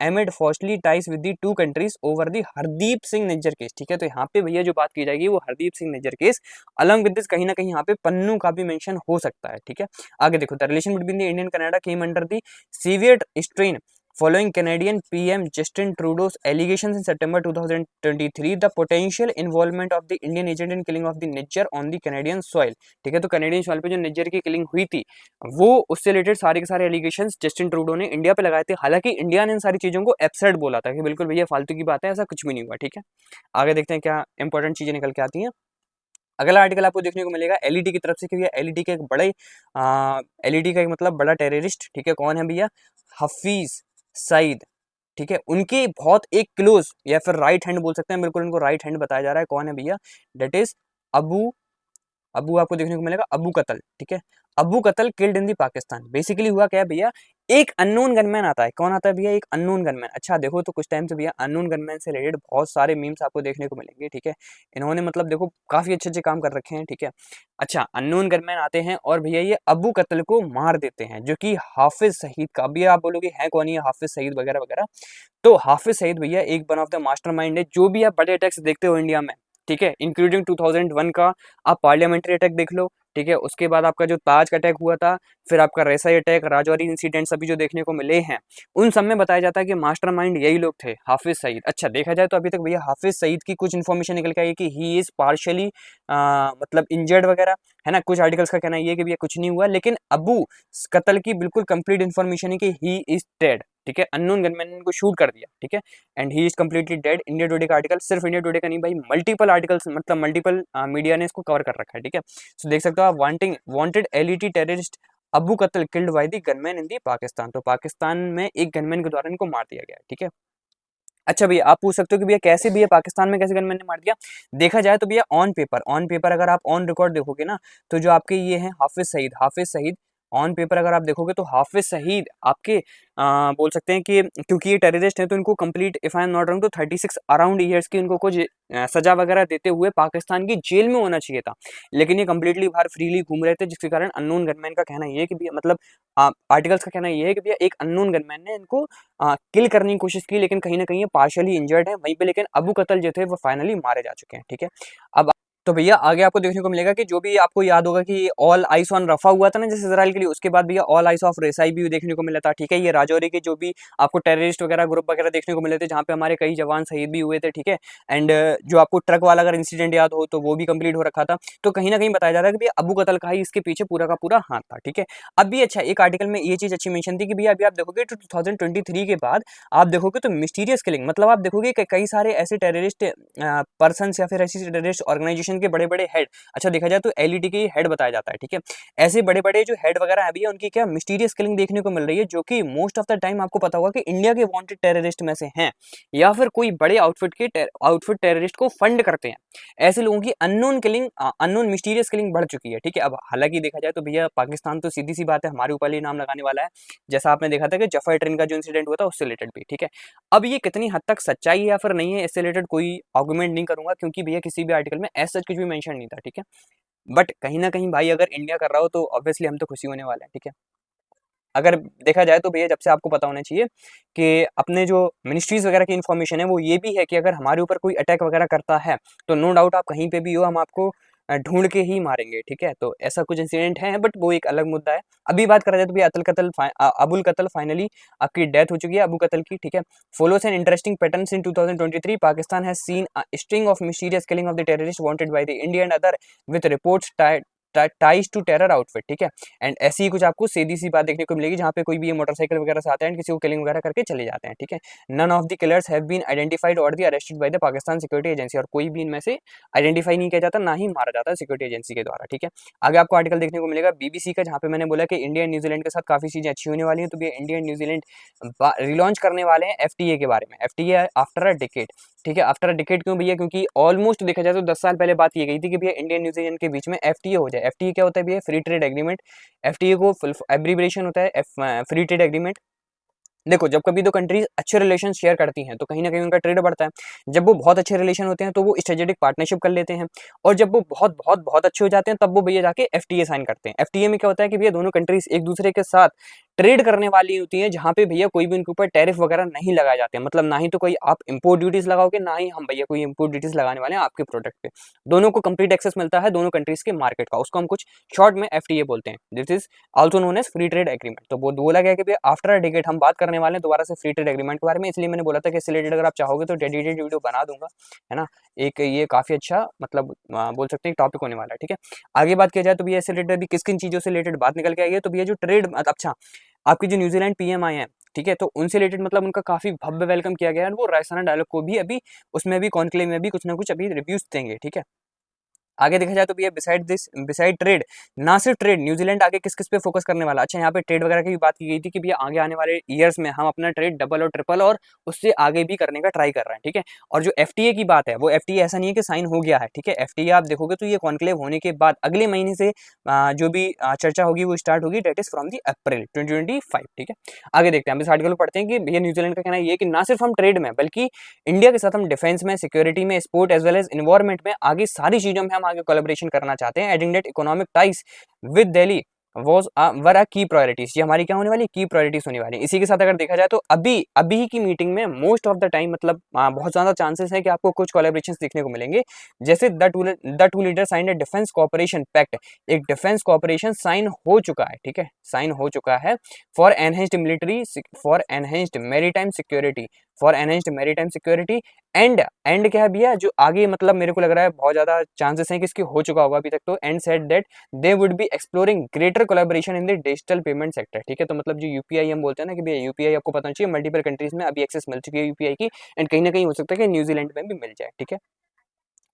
amid falsely ties with the two countries over the Hardeep Singh Nijjar case. ठीक है, तो यहाँ पे भैया जो बात की जाएगी वो Hardeep Singh Nijjar case, along with this कहीं ना कहीं यहाँ पे पन्नू का भी मेंशन हो सकता है। ठीक है, आगे देखो the relation between the Indian Canada came under the severe strain following Canadian PM Justin Trudeau's allegations in September 2023, the potential involvement of the Indian agent in killing of the Niger on the Canadian soil। ठीक है, तो Canadian soil पे जो निज्जर की killing हुई थी, वो उससे रिलेटेड सारे के सारे एलिगेशंस जस्टिन ट्रूडो ने इंडिया पे लगाए थे। हालांकि इंडिया ने इन सारी चीजों को एब्सर्ड बोला था कि बिल्कुल भैया फालतू की बात है, ऐसा कुछ भी नहीं हुआ। ठीक है, आगे देखते हैं क्या इंपॉर्टेंट चीजें निकल के आती हैं। अगला आर्टिकल आपको देखने को मिलेगा एलईडी की तरफ से कि भैया एलईडी के एक बड़े एलईडी का एक मतलब बड़ा टेररिस्ट, ठीक है, कौन है भैया, हफीज सईद। ठीक है, उनकी बहुत एक क्लोज या फिर राइट हैंड बोल सकते हैं, बिल्कुल उनको राइट हैंड बताया जा रहा है, कौन है भैया, डेट इज अबू अबू आपको देखने को मिलेगा अबू कतल। ठीक है, अबू कतल killed in the Pakistan. Basically हुआ क्या है भैया, एक अननोन गनमैन आता है। कौन आता है भैया, एक अननोन गनमैन। अच्छा देखो तो कुछ टाइम से भैया अननोन गनमैन से रिलेटेड बहुत सारे मीम्स आपको देखने को मिलेंगे। ठीक है, इन्होंने मतलब देखो काफी अच्छे अच्छे काम कर रखे हैं। ठीक है, अच्छा अननोन गनमैन आते हैं और भैया ये अबू कतल को मार देते हैं, जो कि हाफिज सईद का। अभी आप बोलोगे है कौन ये हाफिज सईद वगैरह वगैरह, तो हाफिज सईद भैया एक वन ऑफ द मास्टरमाइंड है। जो भी आप बड़े अटैक्स देखते हो इंडिया में, ठीक है, इंक्लूडिंग 2001 का आप पार्लियामेंट्री अटैक देख लो। ठीक है, उसके बाद आपका जो ताज का अटैक हुआ था, फिर आपका रेसाई अटैक, राजौरी इंसिडेंट सभी जो देखने को मिले हैं, उन सब में बताया जाता है कि मास्टरमाइंड यही लोग थे, हाफिज सईद। अच्छा देखा जाए तो अभी तक भैया हाफिज सईद की कुछ इन्फॉर्मेशन निकल के आई कि ही इज पार्शियली मतलब इंजर्ड वगैरह, है ना। कुछ आर्टिकल्स का कहना ये है कि भैया कुछ नहीं हुआ, लेकिन अबू कत्ल की बिल्कुल कंप्लीट इन्फॉर्मेशन है कि ही इज डेड। ठीक है, अननोन गनमैन ने उनको शूट कर दिया। ठीक है, and he is completely dead. India today का आर्टिकल, सिर्फ इंडिया टुडे का नहीं भाई, मल्टीपल आर्टिकल्स मतलब मल्टीपल मीडिया ने इसको कवर कर रखा है। ठीक है, सो देख सकते हो आप, वांटेड एलईटी टेररिस्ट अबू कत्ल किल्ड बाय द गनमैन इन दी पाकिस्तान। तो पाकिस्तान में एक गनमैन के द्वारा इनको मार दिया गया है। ठीक है, अच्छा भैया आप पूछ सकते हो कि भैया कैसे, भैया पाकिस्तान में कैसे गनमैन ने मार दिया। देखा जाए तो भैया ऑन पेपर अगर आप ऑन रिकॉर्ड देखोगे ना, तो जो आपके ये हैं हाफिज सईद ऑन पेपर अगर आप देखोगे तो हाफिज सईद आपके बोल सकते हैं कि क्योंकि ये टेररिस्ट हैं तो इनको complete if I am not wrong तो 36 अराउंड ईयर्स की इनको कुछ सजा वगैरह देते हुए पाकिस्तान की जेल में होना चाहिए था, लेकिन ये कंप्लीटली बाहर फ्रीली घूम रहे थे, जिसके कारण अननोन गनमैन का कहना ये है कि भैया मतलब आर्टिकल्स का कहना ये है कि भैया एक अननोन गनमैन ने इनको किल करने की कोशिश की, लेकिन कहीं ना कहीं ये पार्शियली इंजर्ड है वहीं पे, लेकिन अबू कतल जो थे वो फाइनली मारे जा चुके हैं। ठीक है, अब तो भैया आगे आपको देखने को मिलेगा कि जो भी आपको याद होगा कि ऑल आइस ऑन रफा हुआ था ना जैसे इजराइल के लिए, उसके बाद भैया ऑल आइस ऑफ रेसाई भी देखने को मिला था। ठीक है, ये राजौरी के जो भी आपको टेररिस्ट वगैरह ग्रुप वगैरह देखने को मिले थे, जहाँ पे हमारे कई जवान शहीद भी हुए थे। ठीक है, एंड जो आपको ट्रक वाला अगर इंसिडेंट याद हो तो वो भी कंप्लीट हो रखा था। तो कहीं ना कहीं बताया जा रहा है कि भैया अबू कतल का ही इसके पीछे पूरा का पूरा हाथ था। ठीक है, अब भी अच्छा एक आर्टिकल में ये चीज अच्छी मेंशन थी कि भैया अभी आप देखोगे 2023 के बाद आप देखोगे तो मिस्टीरियस किलिंग, मतलब आप देखोगे कि कई सारे ऐसे टेररिस्ट पर्सन या फिर ऐसी टेररिस्ट ऑर्गेनाइजेशन के बड़े बड़े हेड, अच्छा देखा जाए तो एलईडी के हेड बताया जाता है। ठीक है, ऐसे बड़े बड़े जो हेड वगैरह है भैया उनकी क्या मिस्टीरियस किलिंग देखने को मिल रही है, जो कि मोस्ट ऑफ द टाइम आपको पता होगा कि इंडिया के वांटेड टेररिस्ट में से हैं, या फिर कोई बड़े आउटफिट टेररिस्ट को फंड करते हैं। ऐसे लोगों की अननोन मिस्टीरियस किलिंग बढ़ चुकी है। ठीक है, अब हालांकि देखा जाए तो भैया पाकिस्तान तो सीधी सी बात है हमारे ऊपर ही नाम लगाने वाला है, जैसा आपने देखा था कि जफर ट्रेन का जो इंसिडेंट हुआ था उससे रिलेटेड भी। ठीक है, अब ये कितनी हद तक सच्चाई है या फिर नहीं है, इससे रिलेटेड कोई आर्गुमेंट नहीं करूंगा, क्योंकि भैया किसी भी आर्टिकल में ऐसा कुछ भी मेंशन नहीं था। ठीक है, बट कहीं ना कहीं भाई अगर इंडिया कर रहा हो तो ऑब्वियसली हम तो खुशी होने वाले हैं। ठीक है, अगर देखा जाए तो भैया जब से आपको पता होना चाहिए कि अपने जो मिनिस्ट्रीज वगैरह की इन्फॉर्मेशन है वो ये भी है कि अगर हमारे ऊपर कोई अटैक वगैरह करता है तो नो डाउट आप कहीं पे भी हो, हम आपको ढूंढ के ही मारेंगे, ठीक है। तो ऐसा कुछ इंसिडेंट है, बट वो एक अलग मुद्दा है। अभी बात करा जाए तो भैया अबुल कत्ल फाइनली आपकी डेथ हो चुकी है, अबू कत्ल की, ठीक है। Follows an interesting patterns in 2023 Pakistan has seen a string of mysterious killing of the terrorist wanted by the India and other with reports ties to terror outfit, ठीक है। एंड ऐसी ही कुछ आपको सीधी सी बात देखने को मिलेगी जहाँ पे कोई भी ये मोटरसाइकिल वगैरह से आते हैं, किसी को किलिंग वगैरह करके चले जाते हैं, ठीक है। None of the killers have been identified or the arrested by the Pakistan security agency, और कोई भी इनमें से आइडेंटिफाई नहीं किया जाता, ना ही मारा जाता है सिक्योरिटी एजेंसी के द्वारा, ठीक है। आगे आपको आर्टिकल देखने को मिलेगा बीबीसी का, जहाँ पे मैंने बोला कि इंडिया एंड न्यूजीलैंड के साथ काफी चीजें अच्छी होने वाली है। तो ये इंडिया एंड न्यूजीलैंड रिलॉन्च करने वाले हैं एफटीए के बारे में, एफटीए आफ्टर अ डिकेड, ठीक है। आफ्टर अ डिकेड क्यों भैया? क्योंकि ऑलमोस्ट देखा जाए तो 10 साल पहले बात की गई थी कि भैया इंडिया न्यूजीलैंड के बीच में एफटीए हो जाए। एफटीए क्या होता है भैया? Free trade agreement. एफटीए को फुल एब्रीब्रेशन होता है फ्री ट्रेड एग्रीमेंट। देखो, जब कभी दो कंट्रीज अच्छे रिलेशन शेयर करती हैं तो कहीं ना कहीं उनका ट्रेड बढ़ता है। जब वो बहुत अच्छे रिलेशन होते हैं तो वो स्ट्रेटेजिक पार्टनरशिप कर लेते हैं, और जब वो बहुत बहुत बहुत अच्छे हो जाते हैं तब वो भैया जाके एफटीए साइन करते हैं। एफटीए में क्या होता है कि भैया दोनों कंट्रीज एक दूसरे के साथ ट्रेड करने वाली होती है, जहां पे भैया कोई भी उनके ऊपर टैरिफ वगैरह नहीं लगाए जाते हैं। मतलब ना ही तो कोई आप इंपोर्ट ड्यूटीज लगाओगे, ना ही हम भैया कोई इंपोर्ट ड्यूटीज लगाने वाले हैं आपके प्रोडक्ट पे। दोनों को कंप्लीट एक्सेस मिलता है दोनों कंट्रीज के मार्केट का, उसको हम कुछ शॉर्ट में एफटीए बोलते हैं। This is also known as free trade agreement. तो वो बोला गया कि भैया आफ्टर अ डिकेड हम बात करने वाले हैं दोबारा से फ्री ट्रेड एग्रीमेंट के बारे में, इसलिए मैंने बोला था कि इससे रिलेटेड अगर आप चाहोगे तो डेडिकेटेड वीडियो बना दूंगा, है ना। एक ये काफी अच्छा मतलब बोल सकते हैं टॉपिक होने वाला है, ठीक है। आगे बात किया जाए तो भैया इससे रिलेटेड अभी किन किन चीजों से रिलेटेड बात निकल के आई है, तो भैया जो ट्रेड अच्छा आपकी जो न्यूजीलैंड पीएम आए हैं, ठीक है, तो उनसे रिलेटेड मतलब उनका काफी भव्य वेलकम किया गया है। वो रायसाना डायलॉग को भी अभी उसमें भी कॉन्क्लेव में भी कुछ ना कुछ अभी रिव्यूज देंगे, ठीक है। आगे देखा जाए तो भैया बिसाइड ट्रेड, ना सिर्फ ट्रेड, न्यूजीलैंड आगे किस किस पे फोकस करने वाला। अच्छा, यहाँ पे ट्रेड वगैरह की भी बात की गई थी कि भैया आगे आने वाले ईयर्स में हम अपना ट्रेड डबल और ट्रिपल और उससे आगे भी करने का ट्राई कर रहे हैं, ठीक है। और जो एफटीए की बात है वो एफटीए ऐसा नहीं है कि साइन हो गया है, ठीक है। एफटीए आप देखोगे तो ये कॉन्क्लेव होने के बाद अगले महीने से जो भी चर्चा होगी वो स्टार्ट होगी, डेट इज फ्रॉम दी अप्रैल 2025, ठीक है। आगे देखते हैं, हम इस आर्टिकल को पढ़ते हैं कि भैया न्यूजीलैंड का कहना ये है कि ना सिर्फ हम ट्रेड में बल्कि इंडिया के साथ हम डिफेंस में, सिक्योरिटी में, sport as well as environment में, आगे सारी चीजों में हम आगे कोलैबोरेशन करना चाहते हैं। Adding that economic ties with Delhi was were a key priorities, ये हमारी क्या होने वाली की प्रायोरिटीज होने वाली। इसी के साथ अगर देखा जाए तो अभी अभी की मीटिंग में मोस्ट ऑफ द टाइम मतलब बहुत ज्यादा चांसेस है कि आपको कुछ कोलैबोरेशंस देखने को मिलेंगे। जैसे the two leader sign a defence cooperation pact, एक डिफेंस कोऑपरेशन साइन हो चुका है, ठीक है, साइन हो चुका है for enhanced military, for enhanced maritime security, for enhanced maritime security. And क्या है भैया जो आगे मतलब मेरे को लग रहा है बहुत ज्यादा चांसेस हैं कि इसकी हो चुका होगा अभी तक, तो and said that they would be exploring greater collaboration in the digital payment sector, ठीक है। तो मतलब जो यूपीआई हम बोलते हैं ना कि भैया यूपीआई आपको पता चाहिए मल्टीपल कंट्रीज में अभी एक्सेस मिल चुकी है यूपीआई की, एंड कहीं ना कहीं हो सकता है कि न्यूजीलैंड में भी मिल जाए, ठीक है।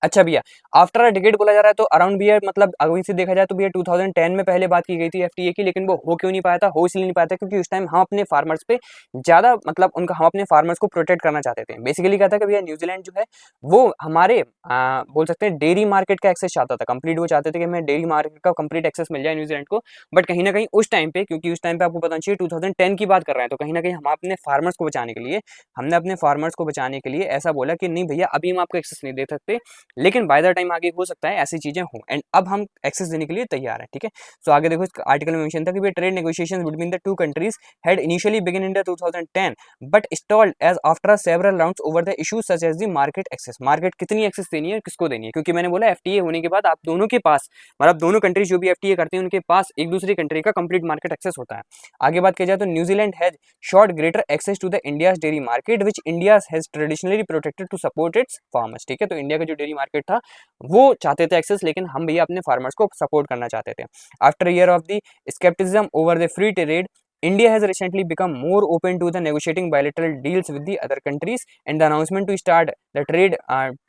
अच्छा भैया, आफ्टर अ डिकेड बोला जा रहा है तो अराउंड भैया मतलब अभी से देखा जाए तो भैया 2010 में पहले बात की गई थी एफटीए की, लेकिन वो हो क्यों नहीं पाया था? हो इसलिए नहीं पाया था क्योंकि उस टाइम हम अपने फार्मर्स पे ज्यादा मतलब उनका हम अपने फार्मर्स को प्रोटेक्ट करना चाहते थे। बेसिकली क्या था कि भैया न्यूजीलैंड जो है वो हमारे बोल सकते हैं डेयरी मार्केट का एक्सेस चाहता था कंप्लीट, वो चाहते थे कि हमें डेयरी मार्केट का कंप्लीट एक्सेस मिल जाए न्यूजीलैंड को। बट कहीं ना कहीं उस टाइम पे, क्योंकि उस टाइम पे आपको पता चाहिए 2010 की बात कर रहे हैं, तो कहीं ना कहीं हम अपने फार्मर्स को बचाने के लिए, हमने अपने फार्मर्स को बचाने के लिए ऐसा बोला कि नहीं भैया अभी हम आपको एक्सेस नहीं दे सकते, लेकिन बाय द टाइम आगे हो सकता है ऐसी चीजें हों, एंड अब हम एक्सेस देने के लिए तैयार हैं, ठीक है। सो आगे देखो, इस आर्टिकल में मेंशन था कि trade negotiations between the two countries had initially begin in the 2010 but stalled as after several rounds over the issues such as the market access. Market कितनी एक्सेस देनी है, किसको देनी है, क्योंकि मैंने बोला एफटीए होने के बाद आप दोनों के पास मतलब दोनों कंट्रीज जो भी एफटीए करती हैं उनके पास एक दूसरी कंट्री का कंप्लीट मार्केट एक्सेस होता है। आगे बात की जाए तो New Zealand has short greater access to the India's dairy market which India has traditionally protected to support it's farmers, ठीक है। तो इंडिया का जो डेयरी मार्केट था वो चाहते थे एक्सेस, लेकिन हम भैया अपने फार्मर्स को सपोर्ट करना चाहते थे। After year of the skepticism over the free trade, India has recently become more open to the negotiating bilateral deals with the other countries, and the announcement to start the trade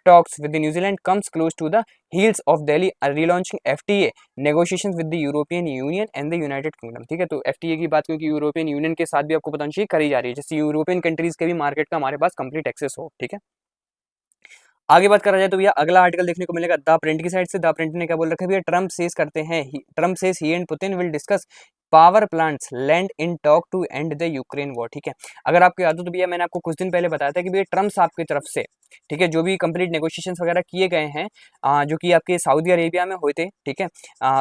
talks with the New Zealand comes close to the heels of Delhi relaunching FTA negotiations with the European Union and the United Kingdom, ठीक है। तो FTA की बात क्योंकि European union के साथ भी आपको पता चाहिए करी जा रही है, जैसे यूरोपियन कंट्रीज के भी मार्केट का हमारे पास कंप्लीट एक्सेस हो, ठीक है। आगे बात करा जाए तो भैया अगला आर्टिकल देखने को मिलेगा द प्रिंट की साइड से। द प्रिंट ने क्या बोल रखा है भैया, ट्रम्प सेज करते हैं, Trump says he and Putin will discuss power plants land in talk to end the Ukraine war. ठीक है, अगर आपको याद हो तो भैया मैंने आपको कुछ दिन पहले बताया था कि भैया ट्रम्प साहब की तरफ से, ठीक है, जो भी कंप्लीट नेगोशिएशंस वगैरह किए गए हैं, जो कि आपके सऊदी अरेबिया में हुए थे, ठीक है,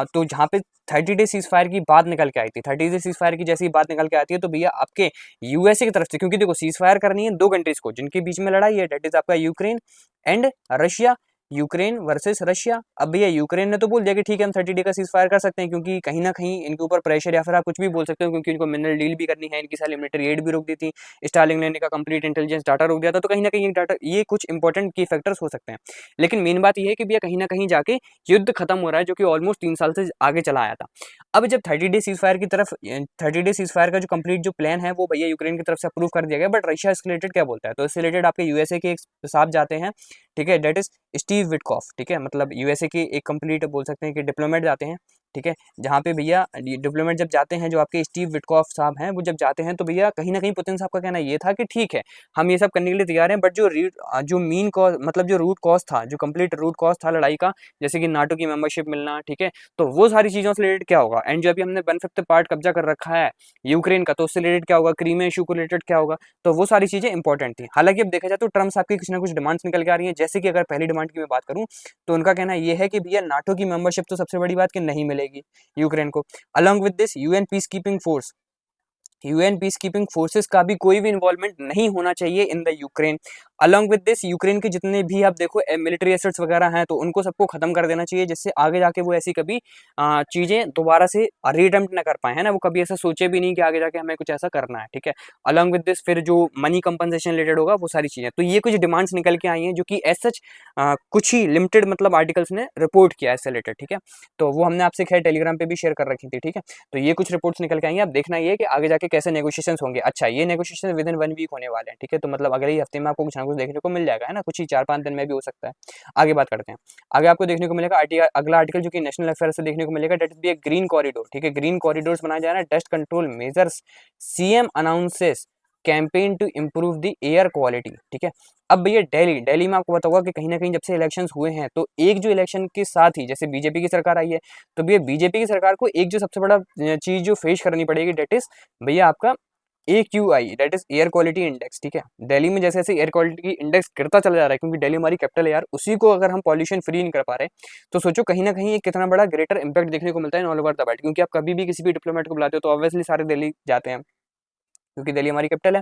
तो जहाँ पे 30 डे सीज फायर की बात निकल के आई थी, 30 डे सीज फायर की जैसी बात निकल के आती है तो भैया आपके यूएसए की तरफ से, क्योंकि देखो सीज फायर करनी है दो कंट्रीज को जिनके बीच में लड़ाई है, डेट इज आपका Ukraine and Russia, Ukraine versus Russia. अब भैया यूक्रेन ने तो बोल दिया कि ठीक है हम 30 डे का सीज फायर कर सकते हैं, क्योंकि कहीं ना कहीं इनके ऊपर प्रेशर, या फिर आप कुछ भी बोल सकते हो, क्योंकि इनको मिनरल डील भी करनी है, इनकी सारी मिलिट्री एड भी रोक दी थी, स्टारलिंक ने इनका कंप्लीट इंटेलिजेंस डाटा रोक दिया था, तो कहीं ना कहीं डाटा ये कुछ इंपॉर्टेंट की फैक्टर्स हो सकते हैं। लेकिन मेन बात यह है कि भैया कहीं ना कहीं जाके युद्ध खत्म हो रहा है, जो कि ऑलमोस्ट 3 साल से आगे चला आया था। अब जब 30 डे सीज फायर की तरफ 30 डे सीज फायर का जो कंप्लीट जो प्लान है वो भैया यूक्रेन की तरफ से अप्रूव कर दिया गया, बट रशिया इसके रिलेटेड क्या बोलता है, तो इससे रिलेटेड आपके यूएसए के एक साहब जाते हैं, ठीक है, डेट इज स्टीव विटकॉफ, ठीक है, मतलब यूएसए के एक कंप्लीट बोल सकते हैं कि डिप्लोमेट जाते हैं, ठीक है, जहाँ पे भैया डिप्लोमेट जब जाते हैं, जो आपके स्टीव विटकॉफ साहब हैं, वो जब जाते हैं तो भैया कहीं ना कहीं पुतिन साहब का कहना ये था कि ठीक है हम ये सब करने के लिए तैयार हैं, बट जो मीन कॉज मतलब जो रूट कॉज था, जो कंप्लीट रूट कॉज था लड़ाई का, जैसे कि नाटो की मेंबरशिप मिलना, ठीक है, तो वो सारी चीज़ों से रिलेटेड क्या होगा, एंड जो अभी हमने 1/5 पार्ट कब्जा कर रखा है यूक्रेन का, तो उससे रिलेटेड क्या होगा, क्रीमिया इशू को रिलेटेड क्या होगा, तो वो सारी चीज़ें इंपॉर्टेंट थी। हालांकि अब देखा जाए तो ट्रम्प साहब की कुछ ना कुछ डिमांड्स निकल के आ रही है, जैसे कि अगर पहली डिमांड की मैं बात करूँ तो उनका कहना ये है कि भैया नाटो की मेंबरशिप तो सबसे बड़ी बात कि नहीं मिलेगी यूक्रेन को, along with this UN peace keeping force, UN peace keeping forces का भी कोई भी इन्वॉल्वमेंट नहीं होना चाहिए in the Ukraine. Along with this Ukraine के जितने भी आप देखो मिलिट्री एसेट्स वगैरह हैं तो उनको सबको खत्म कर देना चाहिए, जिससे आगे जाके वो ऐसी कभी चीजें दोबारा से रीअटेम्प्ट ना कर पाए, है ना, वो कभी ऐसा सोचे भी नहीं कि आगे जाके हमें कुछ ऐसा करना है, ठीक है। अलॉन्ग विद दिस फिर जो मनी कंपनसेशन रिलेटेड होगा वो सारी चीजें, तो ये कुछ डिमांड्स निकल के आई हैं जो कि एज सच कुछ ही लिमिटेड मतलब आर्टिकल्स ने रिपोर्ट किया है इससे रिलेटेड, ठीक है, तो वो हमने आपसे खैर टेलीग्राम पे भी शेयर कर रखी थी, ठीक है। तो ये कुछ रिपोर्ट्स निकल के आएंगे, अब देखना ये है कि आगे जाके कैसे नेगोशिएशंस होंगे। अच्छा, ये नेगोशिएशन विद इन 1 वीक होने वाले हैं, ठीक है, तो मतलब अगले ही हफ्ते में आपको कुछ ना कुछ देखने को मिल जाएगा, है ना, कुछ ही 4-5 दिन में भी हो सकता है। आगे बात करते हैं, आगे आपको देखने को मिलेगा अगला आर्टिकल जो कि नेशनल अफेयर से देखने को मिलेगा, that be a green corridor, ठीक है, ग्रीन कॉरिडोर्स बनाया जा रहा है, dust control measures, CM announces campaign to improve the air quality, ठीक है। अब भैया दिल्ली में आपको बताऊंगा कि कहीं ना कहीं जब से इलेक्शंस हुए हैं तो एक जो इलेक्शन के साथ ही जैसे बीजेपी की सरकार आई है, तो भैया बीजेपी की सरकार को एक जो सबसे बड़ा चीज जो फेस करनी पड़ेगी, डेट इज भैया आपका AQI, that is air quality index, ठीक है। दिल्ली में जैसे जैसे एयर क्वालिटी इंडेक्स गिरता चला जा रहा है, क्योंकि दिल्ली हमारी कैपिटल है यार, उसी को अगर हम पॉल्यूशन फ्री नहीं कर पा रहे, तो सोचो कहीं ना कहीं कितना बड़ा ग्रेटर इंपैक्ट देखने को मिलता है ऑल ओवर द वर्ल्ड, क्योंकि आप कभी भी किसी भी डिप्लोमेट को बुलाते हो तो ऑब्वियसली सारे दिल्ली जाते हैं, क्योंकि दिल्ली हमारी कैपिटल है।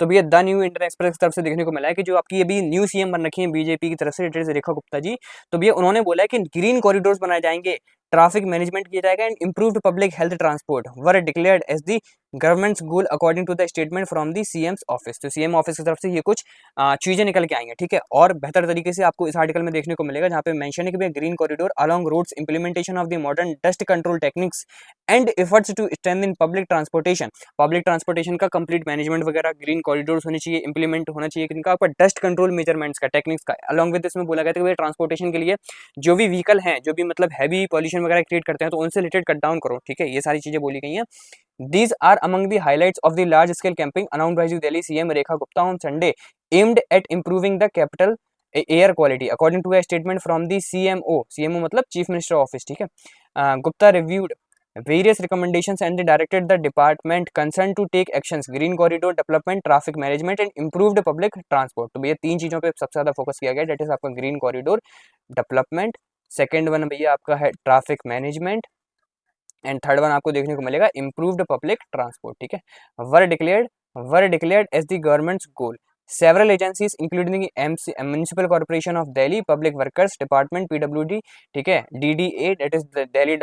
तो भैया द न्यू इंडियन एक्सप्रेस की तरफ से देखने को मिला है कि जो आपकी अभी न्यू सीएम बन रखी है बीजेपी की तरफ से, रेखा गुप्ता जी, तो भैया उन्होंने बोला है कि ग्रीन कॉरिडोर्स बनाए जाएंगे, ट्रैफिक मैनेजमेंट किया जाएगा and improved public health transport were declared as the government's goal according to the statement from the CM's office. तो सीएम ऑफिस की तरफ से ये कुछ चीजें निकल के आई हैं, ठीक है, और बेहतर तरीके से आपको इस आर्टिकल में देखने को मिलेगा, जहाँ पे मेंशन है कि भैया green corridor along roads implementation of the modern dust control techniques and efforts to strengthen public transportation का कंप्लीट मैनेजमेंट वगैरह ग्रीन कॉरिडोर्स होने चाहिए, इंप्लीमेंट होना चाहिए इनका आपका डस्ट कंट्रोल मेजरमेंट्स का, टेक्निक्स का, अलॉन्ग विद इसमें बोला गया था कि ट्रांसपोर्टेशन के लिए जो भी व्हीकल हैं, जो भी मतलब हैवी पॉल्यूशन वगैरह क्रिएट करते हैं, तो उनसे रिलेटेड कट डाउन करो, ठीक है, ये सारी चीजें बोली गई हैं। These are among the highlights of the large-scale campaign announced by the Delhi CM Rekha Gupta on Sunday, aimed at improving the capital air quality, according to a statement from the CMO. CMO मतलब Chief Minister Office, ठीक है। Gupta reviewed various recommendations and they directed the department concerned to take actions, green corridor development, traffic management and improved public transport। तो भैया तीन चीजों पे सबसे ज्यादा फोकस किया गया, डेट इज आपका green corridor development, second one भैया आपका है traffic management, and third one आपको देखने को मिलेगा इम्प्रूव्ड पब्लिक ट्रांसपोर्ट, ठीक है। Were declared as the government's goal, several agencies including MC Municipal Corporation of Delhi, Public Workers Department PWD, ठीक है, DDA, that is the Delhi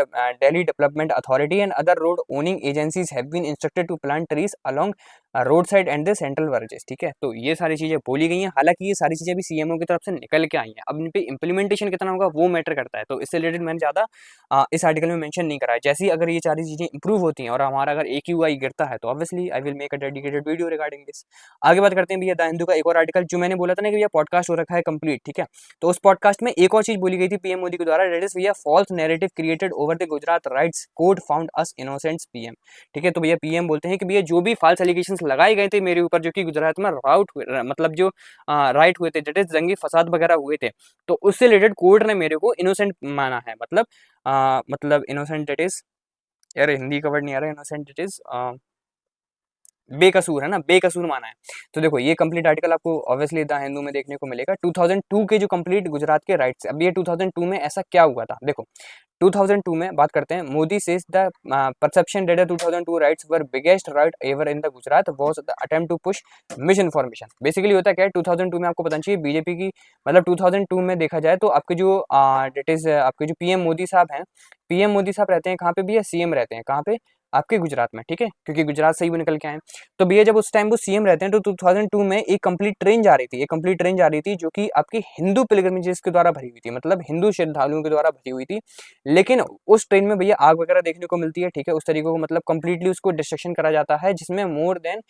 Development Authority and other road owning agencies have been instructed to plant trees along road side and the central voyages, ठीक है। तो ये सारी चीजें बोली गई हैं, हालांकि ये सारी चीजें भी सीएमओ की तरफ से निकल के आई हैं, अब इन पे इम्प्लीमेंटेशन कितना होगा वो मैटर करता है, तो इससे रिलेटेड मैंने ज्यादा इस आर्टिकल में मेंशन नहीं करा है। जैसे ही अगर ये सारी चीजें इंप्रूव होती हैं और हमारा अगर AQI गिरता है तो obviously I will make a dedicated video regarding this. आगे बात करते हैं भैया द हिंदू का एक और आर्टिकल, जो मैंने बोला था ना कि भैया पॉडकास्ट हो रखा है कंप्लीट, ठीक है, तो उस पॉडकास्ट में एक और चीज बोली गई थी पीएम मोदी के द्वारा, डेट इज भैया false narrative created over the Gujarat riots court found us innocents PM, ठीक है। तो भैया पीएम बोलते हैं कि भैया जो भी फॉल्स एलिगेशंस लगाए गए थे मेरे ऊपर, जो कि गुजरात में मतलब जो राइट हुए थे, डेट इज जंगी फसाद वगैरह हुए थे, तो उससे रिलेटेड कोर्ट ने मेरे को इनोसेंट माना है, मतलब इनोसेंट, डेट इज यार हिंदी का वर्ड नहीं आ रहा, इनोसेंट इट इज बेकसूर है ना, बेकसूर माना है। तो देखो ये कंप्लीट आर्टिकल आपको ऑब्वियसली द हिंदू में देखने को मिलेगा। 2002 के जो कंप्लीट गुजरात के राइट्स, अब ये 2002 में ऐसा क्या हुआ था देखो। 2002 में बात करते हैं, Modi says the perception that 2002 riots were biggest riot ever in the Gujarat was the attempt to push misinformation. Basically होता क्या है 2002 में, आपको पता चाहिए बीजेपी की, मतलब 2002 में देखा जाए तो आपके जो डेट इज आपके जो पीएम मोदी साहब हैं, पीएम मोदी साहब रहते हैं कहाँ पे भी है, सीएम रहते हैं कहाँ पे, आपके गुजरात में, ठीक है, क्योंकि गुजरात से ही वो निकल के आए। तो भैया जब उस टाइम वो सीएम रहते हैं तो 2002 में एक कंप्लीट ट्रेन जा रही थी, एक कंप्लीट ट्रेन जा रही थी जो कि आपकी हिंदू पिलग्रिमेजेस के द्वारा भरी हुई थी, मतलब हिंदू श्रद्धालुओं के द्वारा भरी हुई थी। लेकिन उस ट्रेन में भैया आग वगैरह देखने को मिलती है, ठीक है, उस तरीके को मतलब कंप्लीटली उसको डिस्ट्रक्शन करा जाता है, जिसमें मोर देन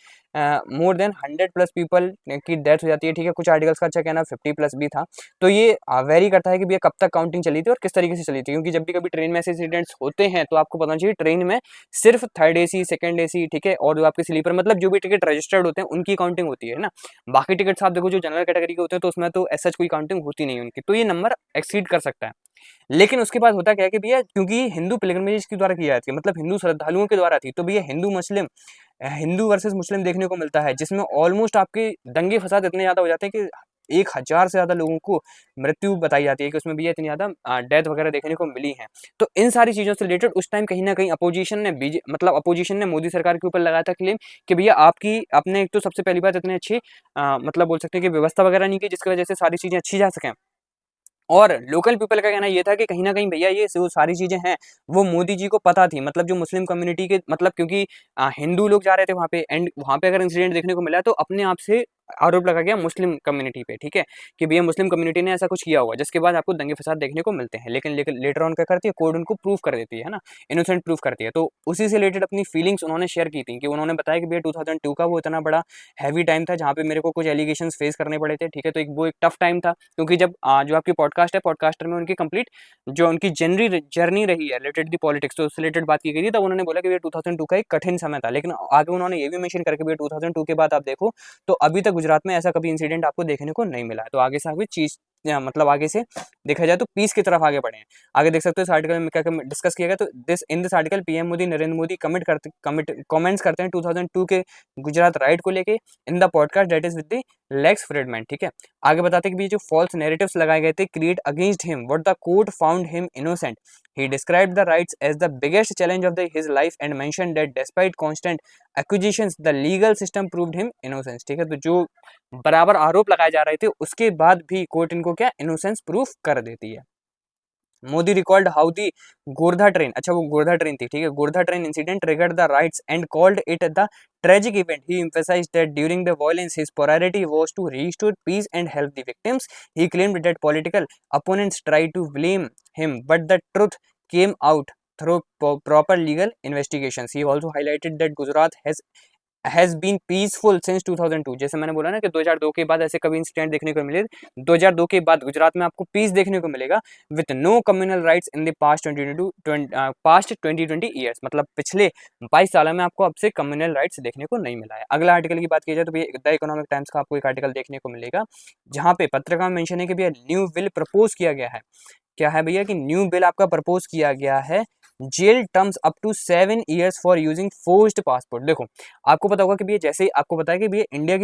100+ पीपल की डेथ हो जाती है, ठीक है। कुछ आर्टिकल्स का अच्छा कहना 50+ भी था। तो ये वेरी करता है कि भैया कब तक काउंटिंग चली थी और किस तरीके से चली थी, क्योंकि जब भी कभी ट्रेन में ऐसे इंसिडेंट्स होते हैं तो आपको पता चाहिए ट्रेन में सिर्फ थर्ड एसी, सेकंड एसी, ठीक है, और जो आपके स्लीपर, मतलब जो भी टिकट रजिस्टर्ड होते हैं उनकी काउंटिंग होती है ना। बाकी टिकट्स आप देखो जो जनरल कैटेगरी के होते हैं तो उसमें तो ऐसा कोई काउंटिंग होती नहीं उनकी, तो ये नंबर एक्सीड कर सकता है। लेकिन उसके बाद होता क्या है कि भैया क्योंकि हिंदू पिलग्रिमेज के द्वारा की जाती है, मतलब हिंदू श्रद्धालुओं के द्वारा थी, तो भैया हिंदू वर्सेस मुस्लिम देखने को मिलता है, जिसमें ऑलमोस्ट आपके दंगे फसाद इतने ज्यादा हो जाते हैं कि 1,000 से ज्यादा लोगों को मृत्यु बताई जाती है, कि उसमें भी इतनी ज्यादा डेथ वगैरह देखने को मिली है। तो इन सारी चीजों से रिलेटेड उस टाइम कहीं ना कहीं अपोजिशन ने मोदी सरकार के ऊपर लगाया था क्लेम कि भैया आपने एक तो सबसे पहली बात इतनी अच्छी मतलब बोल सकते हैं कि व्यवस्था वगैरह नहीं की जिसकी वजह से सारी चीजें अच्छी जा सकें। और लोकल पीपल का कहना ये था कि कहीं न कहीं भैया ये जो सारी चीज़ें हैं, वो मोदी जी को पता थी। मतलब जो मुस्लिम कम्युनिटी के, मतलब क्योंकि हिंदू लोग जा रहे थे वहाँ पे, एंड वहाँ पे अगर इंसिडेंट देखने को मिला तो अपने आप से आरोप लगा गया मुस्लिम कम्युनिटी पे, ठीक है? कि भैया मुस्लिम कम्युनिटी ने ऐसा कुछ किया होगा, जिसके बाद आपको दंगे-फसाद देखने को मिलते हैं। लेकिन लेटर ऑन क्या करती है, कोर्ट उनको प्रूफ कर देती है ना? इनोसेंट प्रूफ करती है। तो उसी से रिलेटेड अपनी फीलिंग्स उन्होंने शेयर की थी, कि उन्होंने बताया कि भैया 2002 का वो इतना बड़ा हैवी टाइम था, जहाँ पे मेरे को कुछ एलिगेशंस फेस करने पड़े थे, ठीक है? तो एक टफ टाइम था, क्योंकि जब जो आपकी पॉडकास्ट है, पॉडकास्टर में उनकी कंप्लीट जो उनकी जर्नी रही है रिलेटेड दी पॉलिटिक्स, तो उससे रिलेटेड बात की गई थी, तब उन्होंने बोला कि भैया 2002 का एक कठिन समय था। लेकिन आगे उन्होंने ये भी मेंशन करके भैया 2002 के बाद आप देखो तो अभी तक गुजरात में ऐसा कभी इंसिडेंट आपको देखने को नहीं मिला है। तो आगे से आगे चीज मतलब आगे से देखा जाए तो पीस की तरफ आगे बढ़े हैं। आगे देख सकते हो इस आर्टिकल में क्या डिस्कस किया गया। तो this article PM Modi Narendra Modi comments करते हैं 2002 के गुजरात राइट को लेके in the podcast that is with the lakes Fridman, ठीक है। आगे बताते हैं कि जो फॉल्स नैरेटिव्स लगाए गए थे create against him what the court found him innocent, he described the rights as the biggest challenge of his life and mentioned that despite constant accusations the legal system proved him innocence, ठीक है। तो जो बराबर आरोप लगाए जा रहे थे उसके बाद भी कोर्ट इनको क्या इनोसेंस प्रूफ कर देती है। मोदी रिकॉल्ड हाउ दी गोरधा ट्रेन, अच्छा वो गोरधा ट्रेन थी, ठीक है, गोरधा train incident triggered the riots and called it the tragic event. He emphasized that during the violence his priority was to restore peace and help the victims. He claimed that political opponents tried to blame him, but the truth came out through proper legal investigations. He also highlighted that Gujarat has been peaceful since 2002. जैसे मैंने बोला ना कि 2002 के बाद ऐसे कभी incident देखने को मिले, 2002 के बाद गुजरात में आपको पीस देखने को मिलेगा with no communal riots in the past 20 years, मतलब पिछले 22 साल में आपको अब से कम्युनल राइट्स देखने को नहीं मिला है। अगला आर्टिकल की बात की जाए तो भैया द इकोनॉमिक टाइम्स का आपको एक आर्टिकल देखने को मिलेगा, जहाँ पे पत्रकार में मेंशन है कि भैया न्यू बिल प्रपोज किया गया है। क्या है भैया कि न्यू बिल आपका प्रपोज किया गया है, jail terms up to 7 years for using forced passport. देखो आपको पता होगा कि भैया जैसे आपको पता है कि भैया इंडिया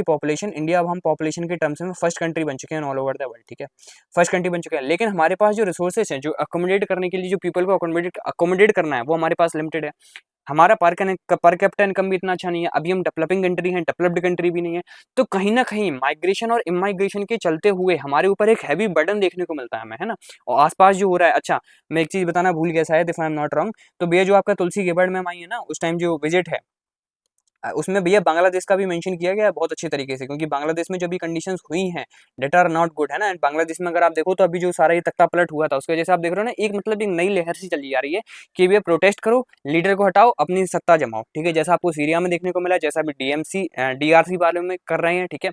अब हम पॉपुलेशन के टर्म्स में फर्स्ट कंट्री बन चुके हैं ऑल ओवर द वर्ल्ड, ठीक है, फर्स्ट कंट्री बन चुके हैं। लेकिन हमारे पास जो रिसोर्सेज हैं, जो अकोमोडेट करने के लिए जो पीपल को अकोमोडेट करना है, वो हमारे पास लिमिटेड है। हमारा पर कैपिटा इनकम भी इतना अच्छा नहीं है, अभी हम डेवलपिंग कंट्री हैं, डेवलप्ड कंट्री भी नहीं है। तो कहीं ना कहीं माइग्रेशन और इमाइग्रेशन के चलते हुए हमारे ऊपर एक हैवी बर्डन देखने को मिलता है हमें, है ना। और आसपास जो हो रहा है, अच्छा मैं एक चीज बताना भूल गया शायद, if I am not wrong, तो भैया जो आपका तुलसी गेबड़ में आई है ना उस टाइम जो विजिट है, उसमें भैया बांग्लादेश का भी मेंशन किया गया है बहुत अच्छे तरीके से, क्योंकि बांग्लादेश में जो भी कंडीशंस हुई हैं डेट आर नॉट गुड, है ना। एंड बांग्लादेश में अगर आप देखो तो अभी जो सारा ये तख्ता पलट हुआ था उसकी वजह से आप देख रहे हो ना एक मतलब एक नई लहर सी चली जा रही है कि भैया प्रोटेस्ट करो, लीडर को हटाओ, अपनी सत्ता जमाओ, ठीक है। जैसा आपको सीरिया में देखने को मिला, जैसा अभी डीआरसी वालों में कर रहे हैं, ठीक है।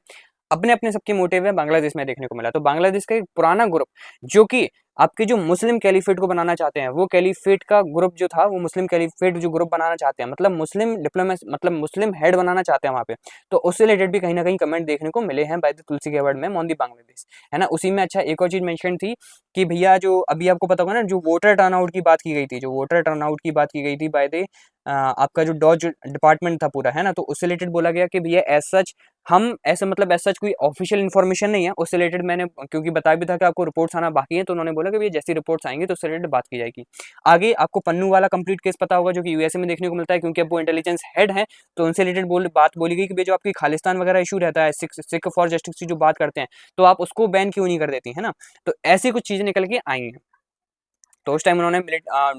अपने अपने सबके मोटिव है, बांग्लादेश में देखने को मिला। तो बांग्लादेश का एक पुराना ग्रुप जो कि आपके जो मुस्लिम कैलिफेट को बनाना चाहते हैं, वो कैलिफेट का ग्रुप जो था, वो मुस्लिम कैलिफेट जो ग्रुप बनाना चाहते हैं, मतलब मुस्लिम डिप्लोमेसी, मतलब मुस्लिम हेड बनाना चाहते हैं वहाँ पे। तो उससे रिलेटेड भी कहीं ना कहीं कमेंट देखने को मिले हैं बाय द तुलसी गैबर्ड में ऑन दी बांग्लादेश, है ना। उसी में अच्छा एक और चीज मेंशन थी कि भैया जो अभी आपको पता होगा ना, जो वोटर टर्नआउट की बात की गई थी, जो वोटर टर्नआउट की बात की गई थी बाय द आपका जो डॉज डिपार्टमेंट था पूरा, है ना, तो उससे रिलेटेड बोला गया कि भैया एज सच हम ऐसे, मतलब ऐसा कोई ऑफिशियल इन्फॉर्मेशन नहीं है उससे रिलेटेड। मैंने क्योंकि बताया भी था कि आपको रिपोर्ट्स आना बाकी है, तो उन्होंने बोला कि ये जैसी रिपोर्ट्स आएंगी तो उससे रिलेटेड बात की जाएगी। आगे आपको पन्नू वाला कंप्लीट केस पता होगा, जो कि यूएसए में देखने को मिलता है, क्योंकि अब वो इंटेलिजेंस हेड है, तो उनसे रिलेटेड बात बोली गई कि जो आपकी खालिस्तान वगैरह इशू रहता है, सिख फॉर जस्टिस की जो बात करते हैं, तो आप उसको बैन क्यों नहीं कर देती, है ना। तो ऐसी कुछ चीजें निकल के आई हैं। तो उस टाइम उन्होंने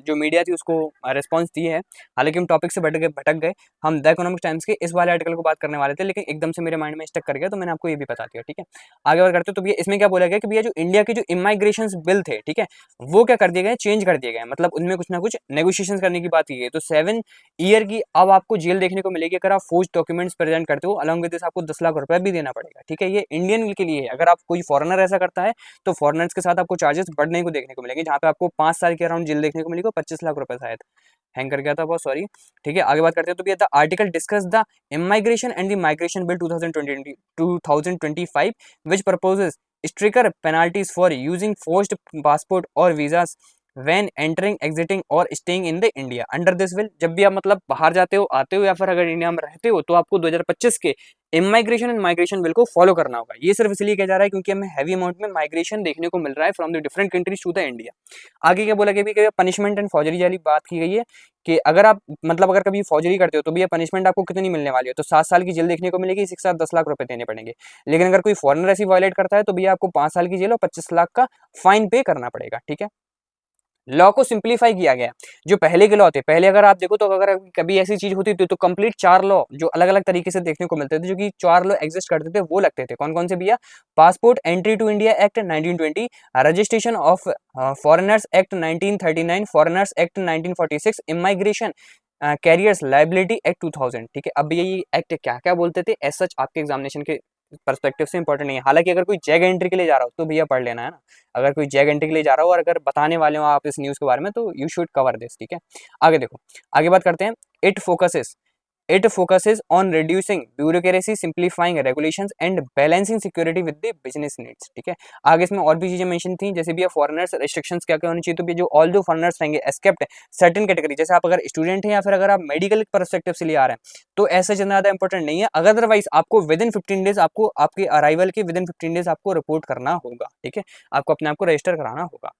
जो मीडिया थी उसको रिस्पांस दी है। हालांकि हम टॉपिक से भटक गए। हम द इकोनॉमिक टाइम्स के इस वाले आर्टिकल को बात करने वाले थे, लेकिन एकदम से मेरे माइंड में स्टक कर गया, तो मैंने आपको ये भी बता दिया, ठीक है। आगे बात करते हैं। तो भैया इसमें क्या बोला गया कि भैया जो इंडिया के जो इमाइग्रेशन बिल थे, ठीक है, वो क्या कर दिए गए, चेंज कर दिए गए, मतलब उनमें कुछ ना कुछ नेगोशिएशन करने की बात की गई। तो 7 ईयर की अब आपको जेल देखने को मिलेगी अगर आप फोर्ज डॉक्यूमेंट्स प्रेजेंट करते हो। अलॉन्ग विद दिस आपको 10 लाख रुपए भी देना पड़ेगा, ठीक है। ये इंडियन के लिए है। अगर आप कोई फॉरेनर ऐसा करता है तो फॉरेनर्स के साथ आपको चार्जेस बढ़ने को देखने को मिलेंगे, जहाँ पे आपको 5 साल के अराउंड जेल देखने को मिलेगी, 25 लाख रुपए शायद। हैंग कर गया था बहुत, सॉरी। ठीक है, आगे बात करते हैं। तो भी the article discuss the immigration and the migration bill 2025 which proposes stricter penalties for using forced passport or visas when entering exiting or staying in the India under this bill. जब भी आप मतलब बाहर जाते हो, आते हो, या फिर अगर इंडिया में रहते हो, तो आपको 2025 के इमाइग्रेशन एंड माइग्रेशन बिल को फॉलो करना होगा। ये सिर्फ इसलिए किया जा रहा है क्योंकि हमें हैवी अमाउंट में माइग्रेशन देखने को मिल रहा है from the different countries to the India. आगे क्या बोला गया कि पनिशमेंट एंड फौजरी वाली बात की गई है कि अगर आप मतलब अगर कभी फौजरी करते हो तो भी ये पनिशमेंट आपको कितनी मिलने वाली है, तो 7 साल की जेल देखने को मिलेगी, इसके साथ 10 लाख रुपए देने पड़ेंगे। लेकिन अगर कोई फॉरेनर ऐसी वायलेट करता है तो भैया आपको 5 साल की जेल और 25 लाख का फाइन पे करना पड़ेगा, ठीक है। लॉ को सिंप्लीफाई किया गया। जो पहले के लॉ थे, पहले अगर आप देखो तो अगर कभी ऐसी चीज होती थी तो कंप्लीट 4 लॉ जो अलग अलग तरीके से देखने को मिलते थे, जो कि 4 लॉ एग्जिस्ट करते थे, वो लगते थे। कौन कौन से भैया? Passport entry to India act 1920, registration of foreigners act 1939, foreigners act 1946, immigration carriers liability act 2000, ठीक है। अब ये एक्ट क्या क्या बोलते थे, एज सच आपके एग्जामिनेशन के पर्सपेक्टिव से इंपॉर्टेंट नहीं है। हालांकि अगर कोई जैग एंट्री के लिए जा रहा हो तो भैया पढ़ लेना, है ना। अगर कोई जैग एंट्री के लिए जा रहा हो और अगर बताने वाले हो आप इस न्यूज़ के बारे में, तो यू शुड कवर दिस, ठीक है। आगे देखो, आगे बात करते हैं। It focuses It focuses on reducing bureaucracy, simplifying regulations and balancing security with the business needs, ठीक है। आगे इसमें और भी चीजें मेंशन थी, जैसे भी फॉरेनर्स रिस्ट्रिक्शंस क्या क्या होनी चाहिए। तो भी जो ऑल जो फॉरेनर्स रहेंगे एस्केप्ट सर्टेन कैटेगरी, जैसे आप अगर स्टूडेंट हैं या फिर अगर आप मेडिकल परस्पेक्टिव से लिए आ रहे हैं, तो ऐसा जितना ज्यादा इंपॉर्टेंट नहीं है। अदरवाइज आपको विद इन 15 डेज, आपको आपके अराइवल के विद इन 15 डेज आपको रिपोर्ट करना होगा, ठीक है। आपको अपने आप को रजिस्टर कराना होगा।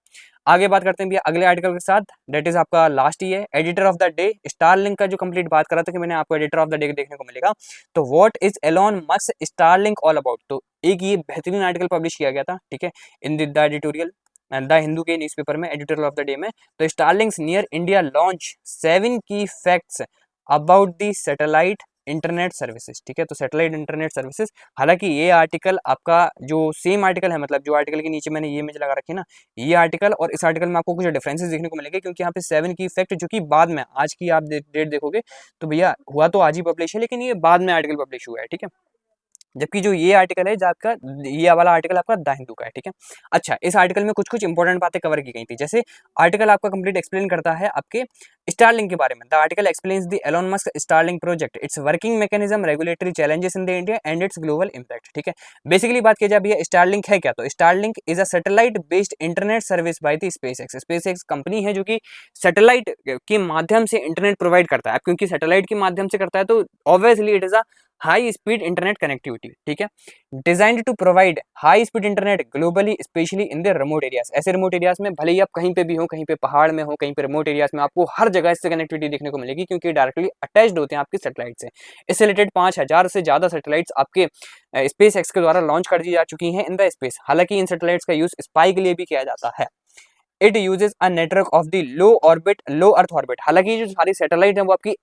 आगे बात करते हैं भैया अगले आर्टिकल के साथ, दैट इज आपका लास्ट ही है, editor of the day. Starlink का जो कंप्लीट बात करा था कि मैंने आपको एडिटर ऑफ द डे देखने को मिलेगा। तो what is Elon Musk Starlink all about, तो एक ये बेहतरीन आर्टिकल पब्लिश किया गया था, ठीक है, in the editorial the Hindu के न्यूज़पेपर में, एडिटर ऑफ द डे में। तो स्टारलिंक्स नियर इंडिया लॉन्च 7 की facts about the satellite internet services, ठीक है। तो सैटेलाइट इंटरनेट सर्विसेज, हालांकि ये आर्टिकल आपका जो सेम आर्टिकल है, मतलब जो आर्टिकल के नीचे मैंने ये इमेज लगा रखी है ना, ये आर्टिकल और इस आर्टिकल में आपको कुछ डिफरेंसेस देखने को मिलेंगे, क्योंकि यहाँ पे 7 की इफेक्ट जो कि बाद में, आज की आप डेट देखोगे तो भैया हुआ तो आज ही पब्लिश है, लेकिन ये बाद में आर्टिकल पब्लिश हुआ है, ठीक है। जबकि जो ये आर्टिकल है, आपका ये वाला आर्टिकल आपका द हिंदू का है, ठीक है। अच्छा, इस आर्टिकल में कुछ कुछ इंपॉर्टेंट बातें कवर की गई थी। जैसे आर्टिकल आपका कंप्लीट एक्सप्लेन करता है आपके स्टारलिंक के बारे में। The article explains the Elon Musk Starlink project, it's working mechanism, regulatory challenges in the India and it's global impact, ठीक है। बेसिकली बात की जाए भैया स्टारलिंक है क्या, तो Starlink is a satellite based internet service by the SpaceX. SpaceX company है जो कि सैटेलाइट के माध्यम से इंटरनेट प्रोवाइड करता है। अब क्योंकि सैटेलाइट के माध्यम से करता है तो obviously it is a high speed internet connectivity, ठीक है। Designed to provide high speed internet globally, specially in the remote areas. ऐसे रिमोट एरियाज में, भले ही आप कहीं पे भी हो, कहीं पे पहाड़ में हो, कहीं पे रिमोट एरियाज में, आपको हर जगह इससे कनेक्टिविटी देखने को मिलेगी, क्योंकि डायरेक्टली अटैच्ड होते हैं आपकी सैटेलाइट से। इससे रिलेटेड 5000 से ज्यादा सैटेलाइट्स आपके स्पेस एक्स के द्वारा लॉन्च कर दी जा चुकी हैं इन द स्पेस। हालांकि इन सैटेलाइट्स का यूज स्पाई के लिए भी किया जाता है। It uses a network of the low earth orbit. हालांकि जो सारी सैटेलाइट है वो आपकी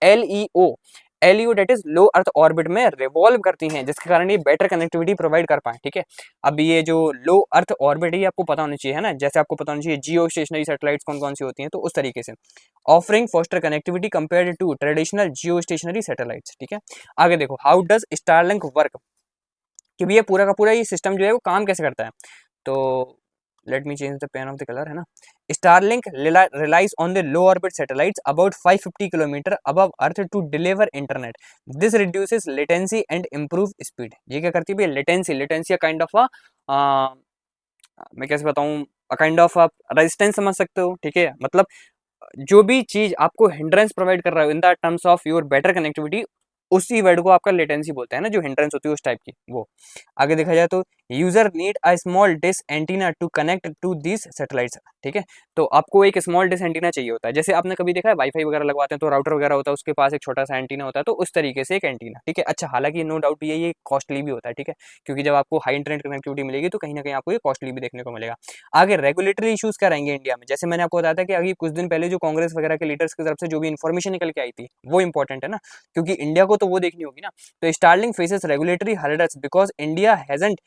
LEO that is low earth orbit में रिवॉल्व करती हैं, जिसके कारण ये बेटर कनेक्टिविटी प्रोवाइड कर पाए, ठीक है। अब ये जो लो अर्थ ऑर्बिट है आपको पता होना चाहिए, है ना, जैसे आपको पता होना चाहिए जियो स्टेशनरी सैटेलाइट्स कौन कौन सी होती हैं, तो उस तरीके से offering foster connectivity compared to traditional geostationary satellites, ठीक है। आगे देखो, हाउ डज स्टारलिंक वर्क, कि भैया पूरा का पूरा ये सिस्टम जो है वो काम कैसे करता है। तो let me change the pen of the colour, है ना। Starlink relies on the low orbit satellites about 550 kilometre above earth to deliver internet. This reduces latency and improve speed. ये क्या करती है? लेटेंसी, लेटेंसी काइंड ऑफ मैं कैसे बताऊं, kind of आप रेजिस्टेंस समझ सकते हो, ठीक है। मतलब जो भी चीज आपको हिंड्रेंस प्रोवाइड कर रहा है in the terms of your better connectivity, उसी वर्ड को आपका लेटेंसी बोलते हैं ना, जो हिंड्रेंस होती है उस टाइप की वो। आगे देखा जाए तो user need a small dish antenna to connect to this satellites, ठीक है। तो आपको एक स्मॉल डिश एंटीना चाहिए होता है, जैसे आपने कभी देखा है वाईफाई वगैरह लगवाते हैं तो राउटर वगैरह होता है, उसके पास एक छोटा सा एंटीना होता है, तो उस तरीके से एक एंटीना, ठीक है। अच्छा, हालांकि नो डाउट ये कॉस्टली भी होता है, ठीक है, क्योंकि जब आपको हाई इंटरनेट कनेक्टिविटी मिलेगी तो कहीं ना कहीं आपको ये कॉस्टली भी देखने को मिलेगा। आगे रेगुलेटरी इश्यूज क्या रहेंगे इंडिया में, जैसे मैंने आपको बताया था कि अभी कुछ दिन पहले जो कांग्रेस वगैरह के लीडर्स की तरफ से जो भी इन्फॉर्मेशन निकल के आई थी वो इंपॉर्टेंट है ना, क्योंकि इंडिया को तो वो देखनी होगी ना। तो Starlink faces regulatory hurdles because India hasn't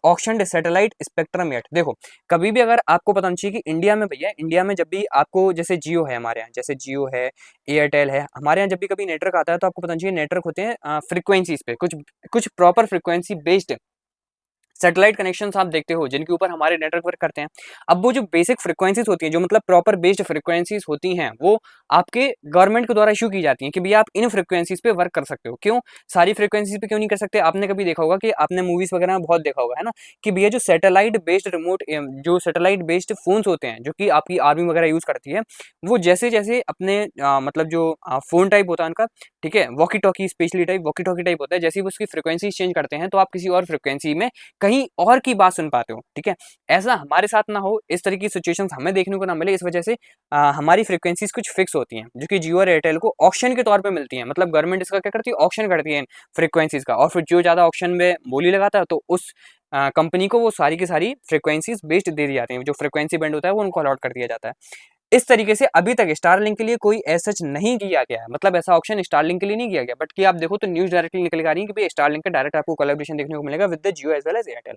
auctioned satellite spectrum yet. देखो, कभी भी अगर आपको पता नहीं चाहिए कि इंडिया में, भैया इंडिया में जब भी आपको, जैसे जियो है हमारे यहाँ, जैसे जियो है, एयरटेल है, हमारे यहाँ जब भी कभी नेटवर्क आता है तो आपको पता नहीं चाहिए नेटवर्क होते हैं फ्रीक्वेंसीज पे, कुछ कुछ proper frequency based satellite connections आप देखते हो जिनके ऊपर हमारे नेटवर्क वर्क करते हैं। अब वो जो बेसिक फ्रीक्वेंसीज होती हैं, जो मतलब प्रॉपर बेस्ड फ्रीक्वेंसीज होती हैं, वो आपके गवर्नमेंट के द्वारा इशू की जाती हैं कि भैया आप इन फ्रीक्वेंसीज पे वर्क कर सकते हो। क्यों सारी फ्रीक्वेंसीज पे क्यों नहीं कर सकते? आपने कभी देखा होगा कि आपने मूवीज वगैरह में बहुत देखा होगा, है ना, कि भैया जो सैटेलाइट बेस्ड रिमोट, जो सैटेलाइट बेस्ड फोन्स होते हैं जो कि आपकी आर्मी वगैरह यूज करती है, वो जैसे जैसे अपने मतलब जो फोन टाइप होता है उनका, ठीक है, walkie talkie specially type, walkie talkie type होता है, जैसे ही वो उसकी फ्रीक्वेंसी चेंज करते हैं तो आप किसी और फ्रीक्वेंसी में कहीं और की बात सुन पाते हो, ठीक है। ऐसा हमारे साथ ना हो, इस तरह की सिचुएशंस हमें देखने को ना मिले, इस वजह से हमारी फ्रीक्वेंसीज कुछ फिक्स होती हैं जो कि जियो और एयरटेल को ऑक्शन के तौर पे मिलती हैं। मतलब गवर्नमेंट इसका क्या करती है? ऑक्शन करती है फ्रीक्वेंसीज का, और फिर जो ज्यादा ऑक्शन में बोली लगाता है तो उस कंपनी को वो सारी की सारी फ्रीक्वेंसीज बेस्ड दे दी जाती हैं, जो फ्रीक्वेंसी बैंड होता है वो उनको अलॉट कर दिया जाता है। इस तरीके से अभी तक स्टारलिंक के लिए कोई ऐसा सच नहीं किया गया है, मतलब ऐसा ऑप्शन स्टारलिंक के लिए नहीं किया गया, बट कि आप देखो तो न्यूज डायरेक्टली निकल के आ रही है कि भाई स्टारलिंक का डायरेक्ट आपको कोलैबोरेशन देखने को मिलेगा with the Jio as well as Airtel.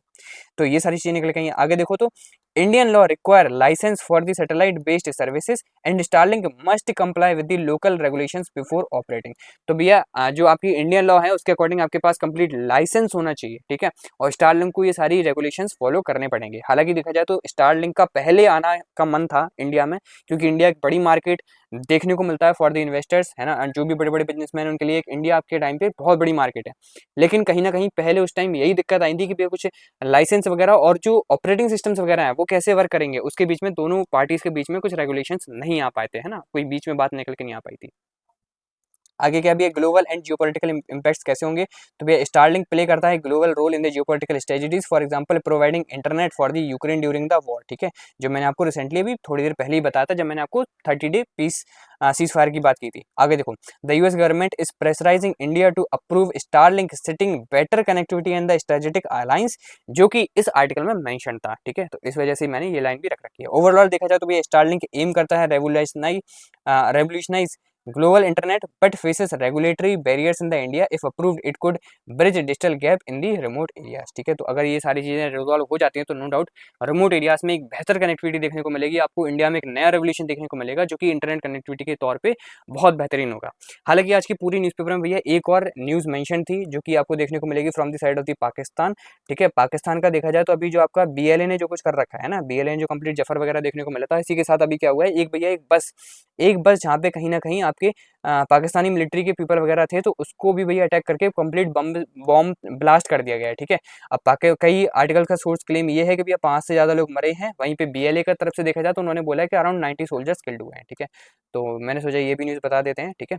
तो ये सारी चीजें निकल के आई हैं। आगे देखो तो Indian law require licence for the satellite based services and Starlink must comply with the local regulations before operating. तो भैया जो आपकी इंडियन लॉ है उसके अकॉर्डिंग आपके पास कंप्लीट लाइसेंस होना चाहिए, ठीक है, और स्टारलिंक को ये सारी रेगुलेशंस फॉलो करने पड़ेंगे। हालांकि देखा जाए तो स्टारलिंक का पहले आना का मन था इंडिया में, क्योंकि इंडिया एक बड़ी मार्केट देखने को मिलता है फॉर द इन्वेस्टर्स, है ना, जो भी बड़े बड़े बिजनेसमैन उनके लिए एक इंडिया आपके टाइम पे बहुत बड़ी मार्केट है। लेकिन कहीं ना कहीं पहले उस टाइम यही दिक्कत आई थी कि भैया कुछ लाइसेंस वगैरह और जो ऑपरेटिंग सिस्टम्स वगैरह हैं वो कैसे वर्क करेंगे, उसके बीच में दोनों पार्टीज के बीच में कुछ रेगुलेशंस नहीं आ पाए थे, है ना, कोई बीच में बात निकल के नहीं आ पाई थी। आगे क्या भी है, ग्लोबल एंड जियोपॉलिटिकल इंपैक्ट्स कैसे होंगे? तो भैया स्टारलिंक प्ले करता है global role in the geopolitical strategies, for example providing internet for the Ukraine during the war, ठीक है, जो मैंने आपको रिसेंटली अभी थोड़ी देर पहले ही बताया था जब मैंने आपको 30 डे पीस सीज फायर की बात की थी। आगे देखो, the US government is pressurising India to approve Starlink citing better connectivity in the strategic alliance, जो कि इस आर्टिकल में मेंशन था, ठीक है। तो इस वजह से मैंने ये लाइन भी रख रखी है। ओवरऑल देखा जाए तो भैया स्टारलिंक एम करता है revolutionise global internet but faces regulatory barriers in the India. If approved it could bridge digital gap in the remote areas, ठीक है। तो अगर ये सारी चीजें रिजॉल्व हो जाती हैं तो नो डाउट रिमोट एरियाज में एक बेहतर कनेक्टिविटी देखने को मिलेगी आपको, इंडिया में एक नया रेवोल्यूशन देखने को मिलेगा जो कि इंटरनेट कनेक्टिविटी के तौर पे बहुत बेहतरीन होगा। हालांकि आज की पूरी न्यूज़पेपर में भैया एक और न्यूज़ मेंशन थी जो कि आपको देखने को मिलेगी from the side of the Pakistan, ठीक है। पाकिस्तान का देखा जाए तो अभी जो आपका बीएलए ने जो कुछ कर रखा है ना, बीएलए ने जो कंप्लीट जफर वगैरह देखने को मिला था, इसी के साथ अभी क्या हुआ है, एक भैया एक बस जहाँ पे कहीं ना कहीं आपके पाकिस्तानी मिलिट्री के पीपल वगैरह थे तो उसको भी भैया अटैक करके कंप्लीट बॉम्ब ब्लास्ट कर दिया गया है, ठीक है। अब कई आर्टिकल का सोर्स क्लेम ये है कि भैया 5 से ज़्यादा लोग मरे हैं, वहीं पे बीएलए की तरफ से देखा जाए तो उन्होंने बोला है कि अराउंड 90 सोल्जर्स किल्ड हुए हैं, ठीक है। तो मैंने सोचा ये भी न्यूज़ बता देते हैं, ठीक है।